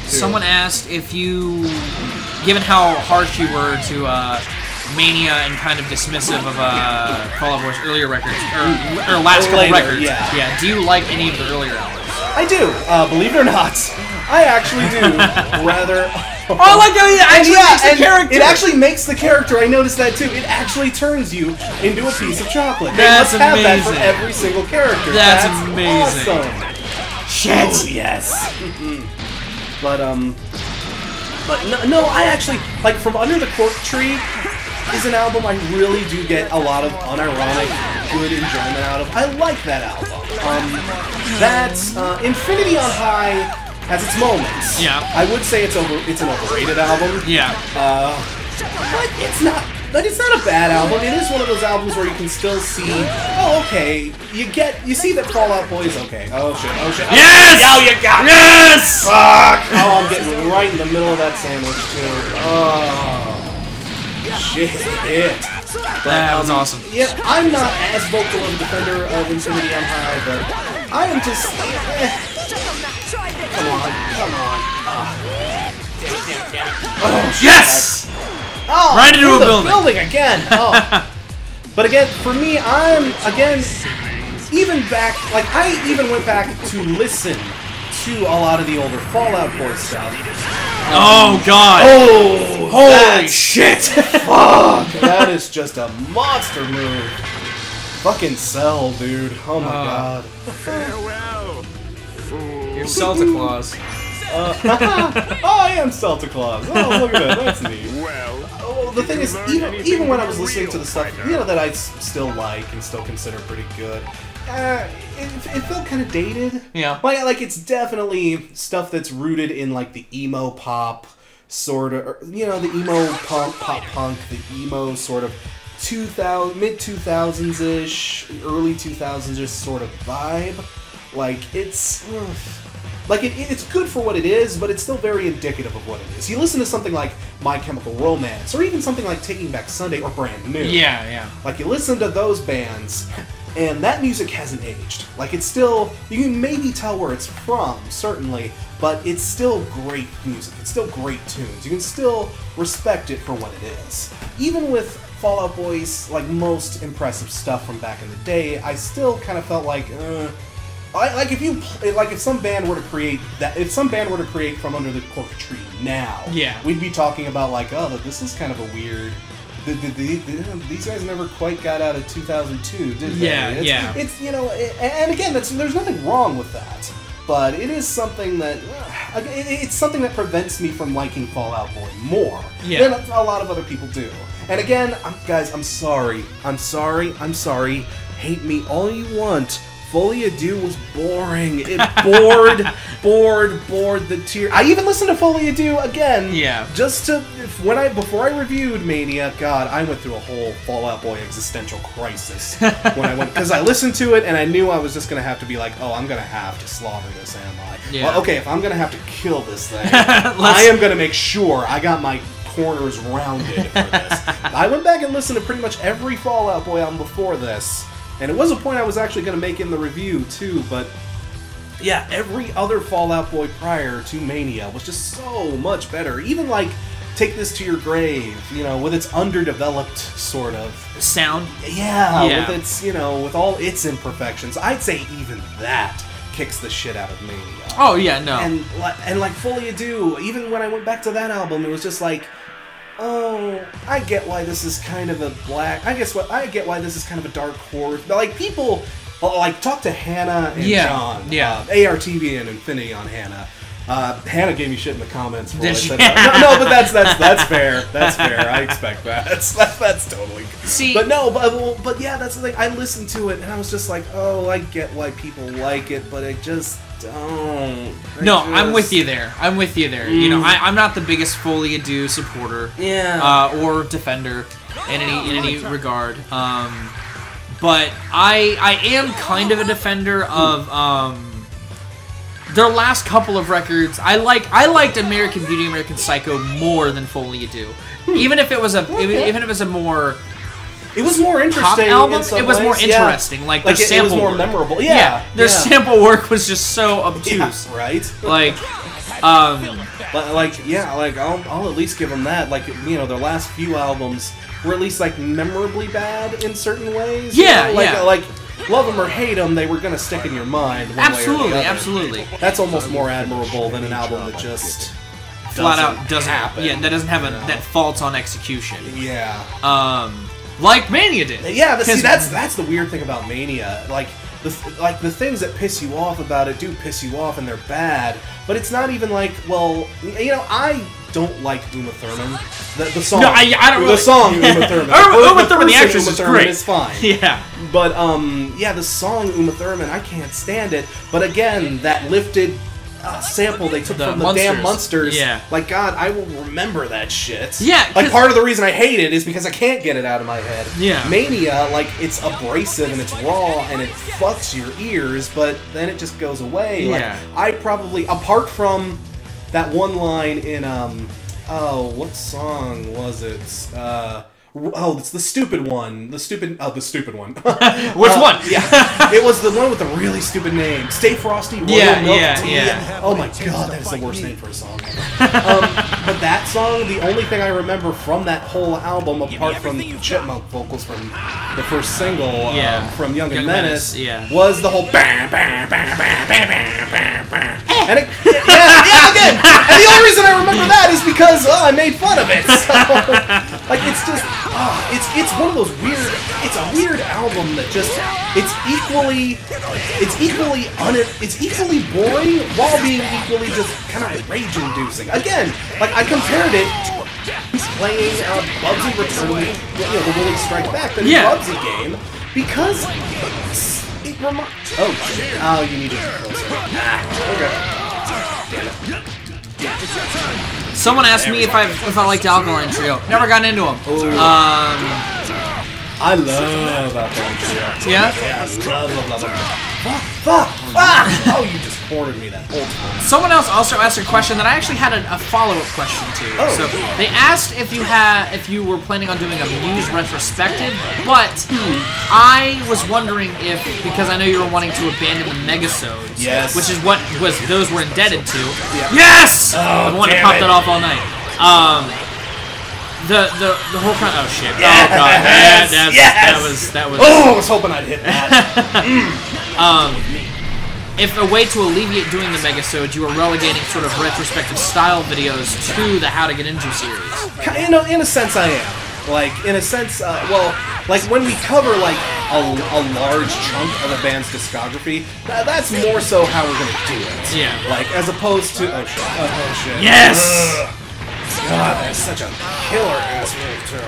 Someone asked if you, given how harsh you were to Mania and kind of dismissive of Fall Out Boy's earlier records, or last couple records. Yeah. Do you like any of the earlier albums? I do. Believe it or not, I actually do. Rather. Oh, I like how it actually makes the character. It actually makes the character. I noticed that too. It actually turns you into a piece of chocolate. That's they must amazing. have that for every single character. That's amazing. Awesome. Shit. Oh, yes. But no, I actually like From Under the Cork Tree. Is an album I really do get a lot of unironic, good enjoyment out of. I like that album. Infinity on High has its moments. Yeah. I would say it's an overrated album. Yeah. But it's not But it's not a bad album. It is one of those albums where you can still see, oh, okay, you see that Fall Out Boy is okay. Oh shit, oh shit. Yes! Oh, you got it! Yes! Fuck! Oh, I'm getting right in the middle of that sandwich, too. Oh. Shit. But, That was awesome. Yeah, I'm not as vocal of a defender of Infinity on High, but I am just... Come on. Oh, shit. Yes! Oh, Right into through a the building. again. Oh. But again, for me, I'm, again, even back, like, I even went back to listen to a lot of the older Fall Out Boy stuff. Oh, God. Oh, Holy shit. Fuck! That is just a monster move. Fucking Cell, dude. Oh my god. Farewell, fool. You're Santa Claus. Oh, I am Santa Claus. Oh, look at that. That's neat. Well, Oh, the thing is, even when I was listening to the stuff, you know, that I still like and still consider pretty good, it felt kind of dated. Yeah. Like, it's definitely stuff that's rooted in, like, the emo pop sort of, or, you know, the emo pop punk, the emo sort of mid-2000s-ish, early 2000s-ish sort of vibe. Like, it's... Like, it's good for what it is, but it's still very indicative of what it is. You listen to something like My Chemical Romance, or even something like Taking Back Sunday, or Brand New. Yeah. Like, you listen to those bands, and that music hasn't aged. Like, it's still... You can maybe tell where it's from, certainly, but it's still great music. It's still great tunes. You can still respect it for what it is. Even with Fall Out Boy's, like, most impressive stuff from back in the day, I still kind of felt like, like if some band were to create from under the cork tree now, Yeah. we'd be talking about like, oh, this is kind of a weird. These guys never quite got out of 2002, did they? Yeah. It's you know, and again, there's nothing wrong with that, but it is something that it's something that prevents me from liking Fall Out Boy more than a lot of other people do. And again, guys, I'm sorry. Hate me all you want. Folie à Deux was boring. It bored the tear. I even listened to Folie à Deux again. Yeah. Just to before I reviewed Mania. God, I went through a whole Fall Out Boy existential crisis when I went, because I listened to it and I knew I was just gonna have to be like, oh, I'm gonna have to slaughter this, am I? Yeah. Well, okay, if I'm gonna have to kill this thing, I am gonna make sure I got my corners rounded for this. I went back and listened to pretty much every Fall Out Boy album before this. And it was a point I was actually going to make in the review, too, but yeah, every other Fall Out Boy prior to Mania was just so much better. Even, like, Take This to Your Grave, you know, with its underdeveloped sort of... Sound? Yeah, Yeah. with its, you know, with all its imperfections. I'd say even that kicks the shit out of Mania. Oh, yeah, no. And like, Folie à Deux, even when I went back to that album, it was just like... Oh, I get why this is kind of a black... I get why this is kind of a dark horror... But, like, people... Like, talk to Hannah and John. Yeah. ARTV and Infinity on Hannah. Hannah gave me shit in the comments for what I Did she? said. No, but that's fair. That's fair. I expect that. That's totally good. See... But no, but yeah, that's the thing. I listened to it, and I was just like, oh, I get why people like it, but I just... I'm with you there. You know, I'm not the biggest Folie à Deux supporter, or defender in any regard. But I am kind of a defender of their last couple of records. I liked American Beauty, American Psycho more than Folie à Deux, even if it was a more. It was more interesting. Pop album. In some it was more ways, interesting. yeah. Like their it sample was more work. memorable. Yeah. Their sample work was just so obtuse. Yeah, right. Like, but I'll at least give them that. Like, you know, their last few albums were at least like memorably bad in certain ways. Yeah, you know? yeah. Like, love them or hate them, they were gonna stick in your mind. One way or the other. Absolutely. That's almost more admirable than an album that just flat out doesn't happen. Yeah, that doesn't have that faults on execution. Yeah. Like Mania did. Yeah, that's the weird thing about Mania. Like the things that piss you off about it do piss you off, and they're bad. But it's not even like, well, you know, I don't like Uma Thurman. The song. No, I don't really. The song Uma Thurman. Uma Thurman, the actress, Uma is Thurman great. is fine. Yeah. But yeah, the song Uma Thurman, I can't stand it. But again, that lifted sample they took The from the damn Munsters. Munsters. Yeah. Like, God, I will remember that shit. Yeah, Like, 'cause- part of the reason I hate it is because I can't get it out of my head. Yeah. Mania, like, it's abrasive and it's raw and it fucks your ears, but then it just goes away. Like, Yeah. I probably, apart from that one line in, what song was it? It's the stupid one. The stupid one. Which one? Yeah. It was the one with the really stupid name. Stay Frosty, Royal Milk Tea. Yeah. Oh my god, that is the worst name for a song ever. But that song, the only thing I remember from that whole album, apart from the chipmunk vocals from the first single from Young and Menace, was the whole bam, bam, bam, bam, bam, bam, bam, bam. And it, again. And the only reason I remember that is because I made fun of it. So, like, it's just, it's one of those weird. It's a weird album that just it's equally boring while being equally just kind of rage-inducing. Again, like I compared it to playing Bubsy Return, the Willy Strike Back, the new Bubsy game, because it reminds. Oh shit! Oh, you need to get closer. Okay. Damn it. Someone asked me if I liked Alkaline Trio. Never gotten into them. I love Alkaline Trio. Yeah? Yeah, love. Fuck! Oh, you just cornered me that whole time. Someone else also asked a question that I actually had a follow-up question to. Oh. So they asked if you were planning on doing a Muse retrospective, but I was wondering if, because I know you were wanting to abandon the Megasodes, yes, which is what those were indebted to. Yeah. Yes! Oh, I wanted to pop that off all night. The whole kind. Oh shit! Yes! Oh god! That was. Oh, I was hoping I'd hit that. If a way to alleviate doing the Megasodes, you were relegating sort of retrospective style videos to the How to Get Into series. In a sense, I am. Like, in a sense, like when we cover like a large chunk of a band's discography, that's more so how we're gonna do it. Yeah. Like, as opposed to oh shit. Yes. God, that's such a killer ass move too.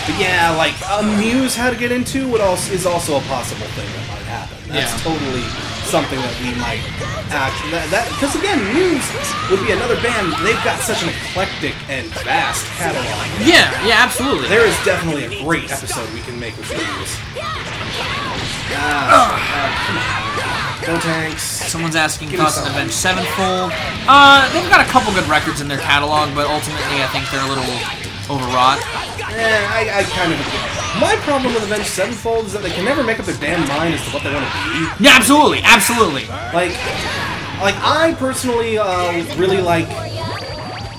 But yeah, like Muse How to Get Into is also a possible thing that might happen. That's totally something that we might actually because again, Muse would be another band. They've got such an eclectic and vast catalog. Yeah, absolutely. There is definitely a great episode we can make with Muse. Come on. Go Tanks. Someone's asking thoughts on Avenged Sevenfold. They've got a couple good records in their catalog, but ultimately I think they're a little overwrought. I kind of agree. My problem with Avenged Sevenfold is that they can never make up their damn mind as to what they want to be. Yeah, absolutely. Like I personally really like.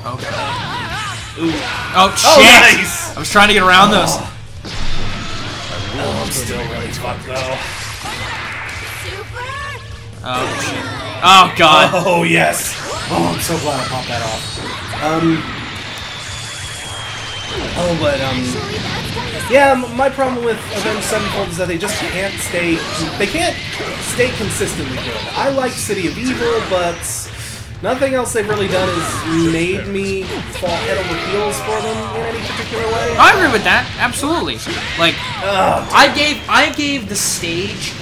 Okay. Ooh. Oh shit! Oh, nice. I was trying to get around those. Oh, I'm still really fucked though. Oh shit! Oh god! Oh yes! Oh, I'm so glad I popped that off. Yeah, my problem with Avenged Sevenfold is that they just can't stay. They can't stay consistently good. I like City of Evil, but nothing else they've really done has made me fall head over heels for them in any particular way. I agree with that. Absolutely. Like, I gave the stage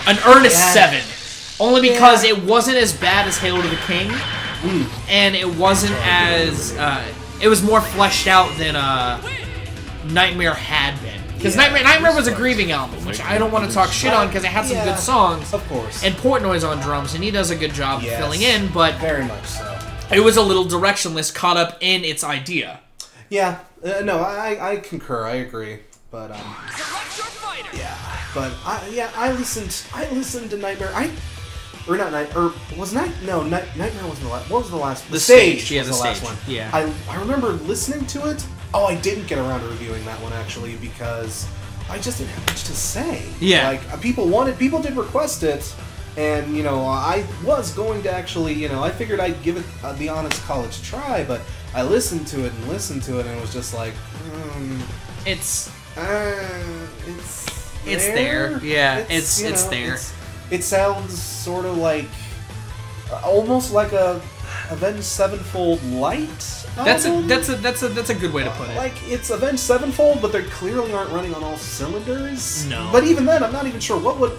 an earnest 7, only because it wasn't as bad as Hail to the King, and it wasn't as it was more fleshed out than Nightmare had been. Because Nightmare was a grieving album, which I don't want to talk shit on because it had some good songs. Of course. And Portnoy's on drums, and he does a good job of filling in, but very much so. It was a little directionless, caught up in its idea. Yeah, no, I concur, I agree, but yeah, but I listened to Nightmare. Nightmare wasn't the last. What was the last? The Stage. Was the last one. Yeah. I remember listening to it. Oh, I didn't get around to reviewing that one actually because I just didn't have much to say. Yeah. Like people did request it, and I was going to actually I figured I'd give it the honest college try, but I listened to it and it was just like it's there. there. Yeah, it's there. It sounds sort of like almost like a Avenged Sevenfold light. That's a good way to put it. Like it's Avenged Sevenfold, but they clearly aren't running on all cylinders. No. But even then, I'm not even sure what would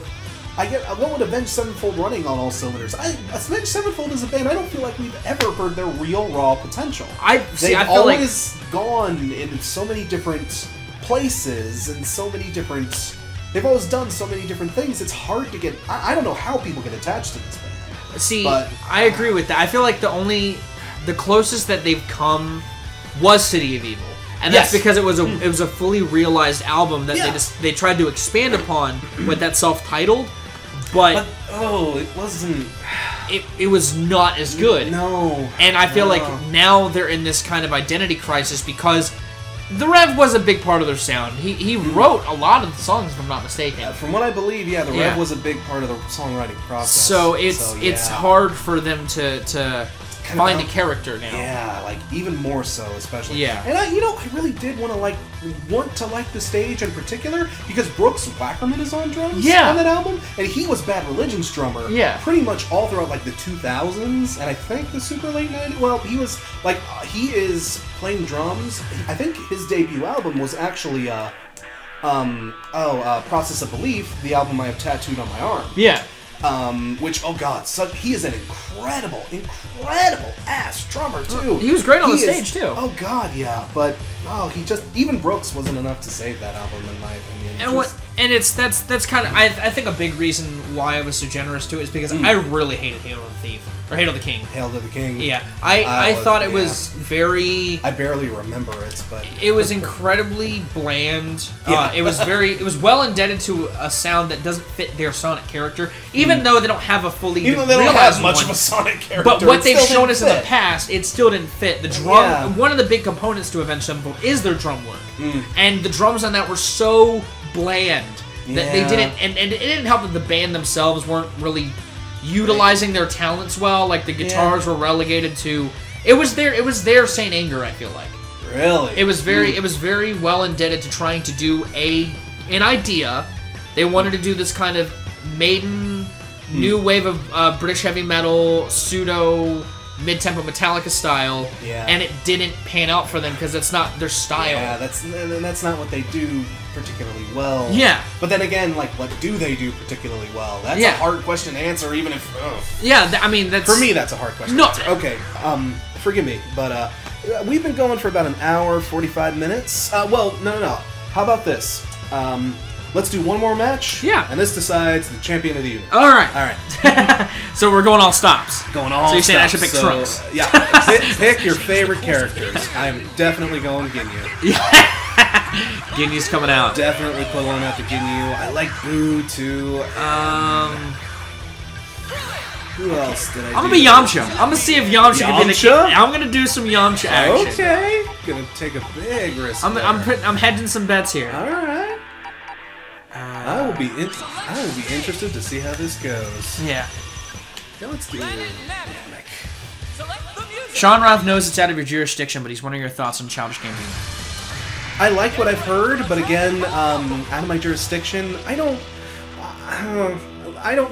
I get along with Avenged Sevenfold running on all cylinders. Avenged Sevenfold as a band, I don't feel like we've ever heard their real raw potential. They've always gone in so many different places and so many different. They've always done so many different things. It's hard to get. I don't know how people get attached to this band. See, I agree with that. I feel like the closest that they've come was City of Evil. And that's because it was a fully realized album that they tried to expand upon with that self-titled, but it wasn't. It was not as good. No. And I feel like now they're in this kind of identity crisis because the Rev was a big part of their sound. He wrote a lot of the songs, if I'm not mistaken. From what I believe, the Rev was a big part of the songwriting process. So it's hard for them to find a character now. Yeah, like even more so, especially. Yeah. And I really did want to like the stage in particular because Brooks Wackerman is on drums on that album, and he was Bad Religion's drummer. Yeah. Pretty much all throughout like the 2000s, and I think the super late 90s. Well, he was like he is playing drums. I think his debut album was actually Process of Belief, the album I have tattooed on my arm. Yeah. Which, oh god, he is an incredible ass drummer too. He was great on the stage too. Oh god, yeah, but even Brooks wasn't enough to save that album in my opinion. And that's kind of I think a big reason why I was so generous to it is because I really hated Hail to the Thief or Hail to the King. Hail to the King. Yeah, I thought it was very. I barely remember it, but it was incredibly bland. It was well indebted to a sound that doesn't fit their Sonic character, even though they don't have a fully even though they don't have much of a Sonic character. But what they've shown us in the past, it still didn't fit. The drum, one of the big components to Avenged Sevenfold is their drum work, and the drums on that were so bland that they didn't, and it didn't help that the band themselves weren't really utilizing their talents well. Like the guitars were relegated to it was their Saint Anger. I feel like really it was very well indebted to trying to do an idea. They wanted to do this kind of Maiden new wave of British heavy metal pseudo mid-tempo Metallica style, and it didn't pan out for them because that's not their style. Yeah, that's not what they do particularly well. Yeah. But then again, like, what do they do particularly well? That's a hard question to answer, even if... Yeah, I mean, that's... For me, that's a hard question to answer. Okay, forgive me, but we've been going for about an hour, 45 minutes. Well, no. How about this? Let's do one more match. Yeah. And this decides the champion of the universe. All right. So we're going all stops. Going all stops. So you're saying I should pick Trunks? Yeah. pick your favorite characters. I am definitely going Ginyu. Ginyu's coming out. Definitely pulling out the Ginyu. I like Boo, too. Who else did I do? I'm gonna be Yamcha. I'm gonna see if Yamcha can be the... I'm gonna do some Yamcha action. Okay. Gonna take a big risk. I'm hedging some bets here. All right. I will be interested to see how this goes. Yeah. Let's do it. Sean Roth knows it's out of your jurisdiction, but he's wondering your thoughts on Childish Gambino. I like what I've heard, but again, out of my jurisdiction, I don't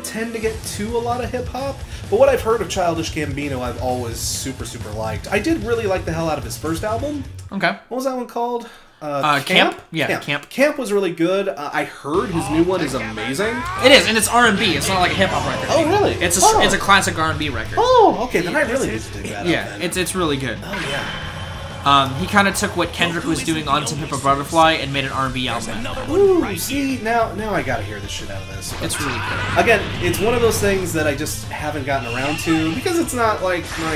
tend to get to a lot of hip hop. But what I've heard of Childish Gambino, I've always super liked. I did really like the hell out of his first album. Okay. What was that one called? Camp? Yeah, Camp. Camp was really good. I heard his new one is amazing. It is, and it's R&B. It's not like a hip-hop record. Oh, really? It's a classic R&B record. Oh, okay, then I really need to dig that up. It's really good. Oh, yeah. He kind of took what Kendrick was doing on To Pimp a Butterfly and made an R&B album. Ooh, see, now I gotta hear the shit out of this. It's really good. Again, it's one of those things that I just haven't gotten around to because it's not like my,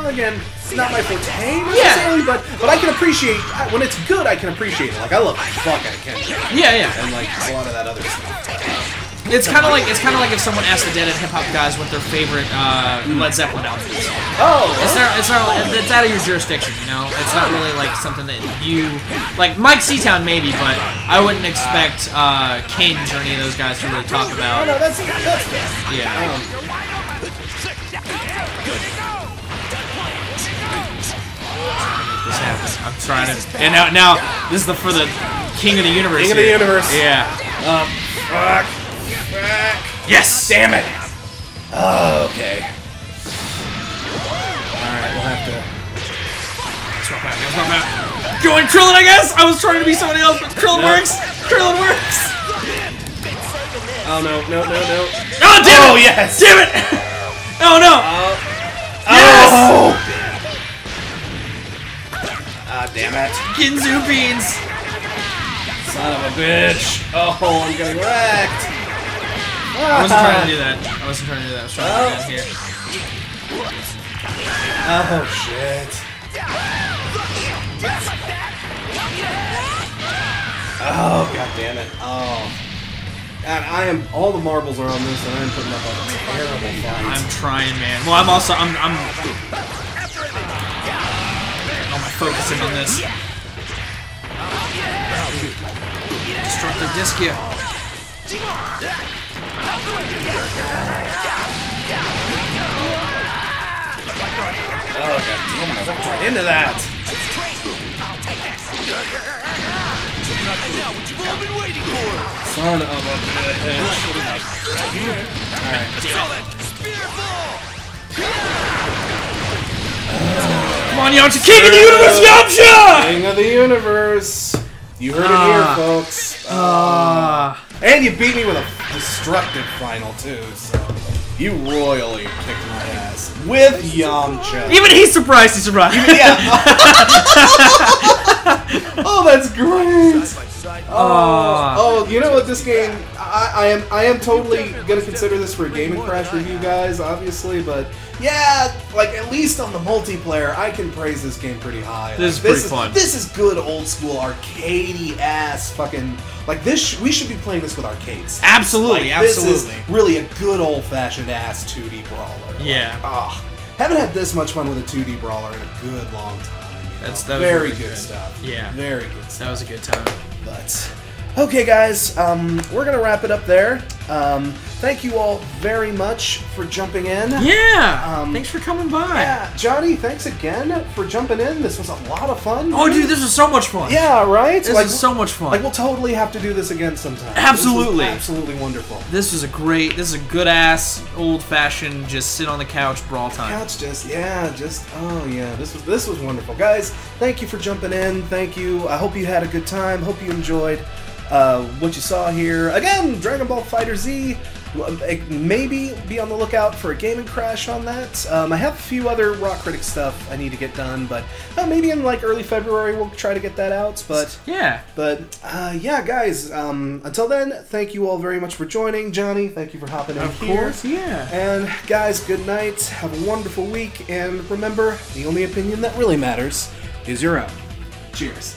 again, it's not my forte necessarily, but I can appreciate, when it's good, I can appreciate it. Like, I love the fuck out of Kendrick. Yeah. And like a lot of that other stuff. It's kind of like if someone asked the Dead End Hip Hop guys what their favorite Led Zeppelin album is. Oh, it's out of your jurisdiction, you know. It's not really like something that you like. Mike Seatown maybe, but I wouldn't expect Kings or any of those guys to really talk about. Oh no, that's yeah. This happens. I'm trying to. And now this is for the King of the Universe. King of the Universe. Yeah. Fuck. Yes! Damn it! Oh, okay. Alright, we'll have to... Let's walk back. Join Krillin, I guess? I was trying to be somebody else, but Krillin works! Krillin works! Oh no, no, no, no. Oh, damn Oh, it! yes! Damn it! Oh, no! Yes! Oh! Ah, damn it. Ginzu beans! Son of a bitch. Oh, I'm getting wrecked. I wasn't trying to do that. I was trying to do that here. Oh, shit. Oh, god damn it. Oh. And all the marbles are on this, and I'm putting up a terrible fight. I'm trying, man. Well, I'm focusing on this. Destructive Discia. Oh, god damn it. I walked right into that. Son of a bitch. Alright. Come on, Yamcha! King of the Universe, Yamcha! King of the Universe. You heard it here, folks. And you beat me with a destructive final, too, so you royally kicked my ass. With Yamcha. Even he's surprised he survived. Yeah. Oh, that's great. Oh, you know what? This game, I am totally gonna consider this for a Game & Crash review, guys. Obviously, but yeah, like at least on the multiplayer, I can praise this game pretty high. This is pretty fun. This is good old school arcadey ass fucking like this. We should be playing this with arcades. Absolutely, Like, absolutely. This is really a good old fashioned ass 2D brawler. Yeah. Haven't had this much fun with a 2D brawler in a good long time. That was very really good stuff. Yeah. Very good stuff. That was a good time. But okay, guys, we're gonna wrap it up there. Thank you all very much for jumping in. Yeah. Thanks for coming by. Yeah, Johnny, thanks again for jumping in. This was a lot of fun. Oh, dude, this was so much fun. Yeah, right. This is so much fun. Like we'll totally have to do this again sometime. Absolutely. This was absolutely wonderful. This is a good ass, old-fashioned, just sit on the couch brawl time. Couch this was wonderful, guys. Thank you for jumping in. Thank you. I hope you had a good time. Hope you enjoyed what you saw here. Again, Dragon Ball Fighter Z. Maybe be on the lookout for a Game & Crash on that. I have a few other Rock Critic stuff I need to get done, but maybe in like early February we'll try to get that out. But yeah, guys. Until then, thank you all very much for joining. Johnny, thank you for hopping in here. Of course, yeah. And guys, good night. Have a wonderful week, and remember, the only opinion that really matters is your own. Cheers.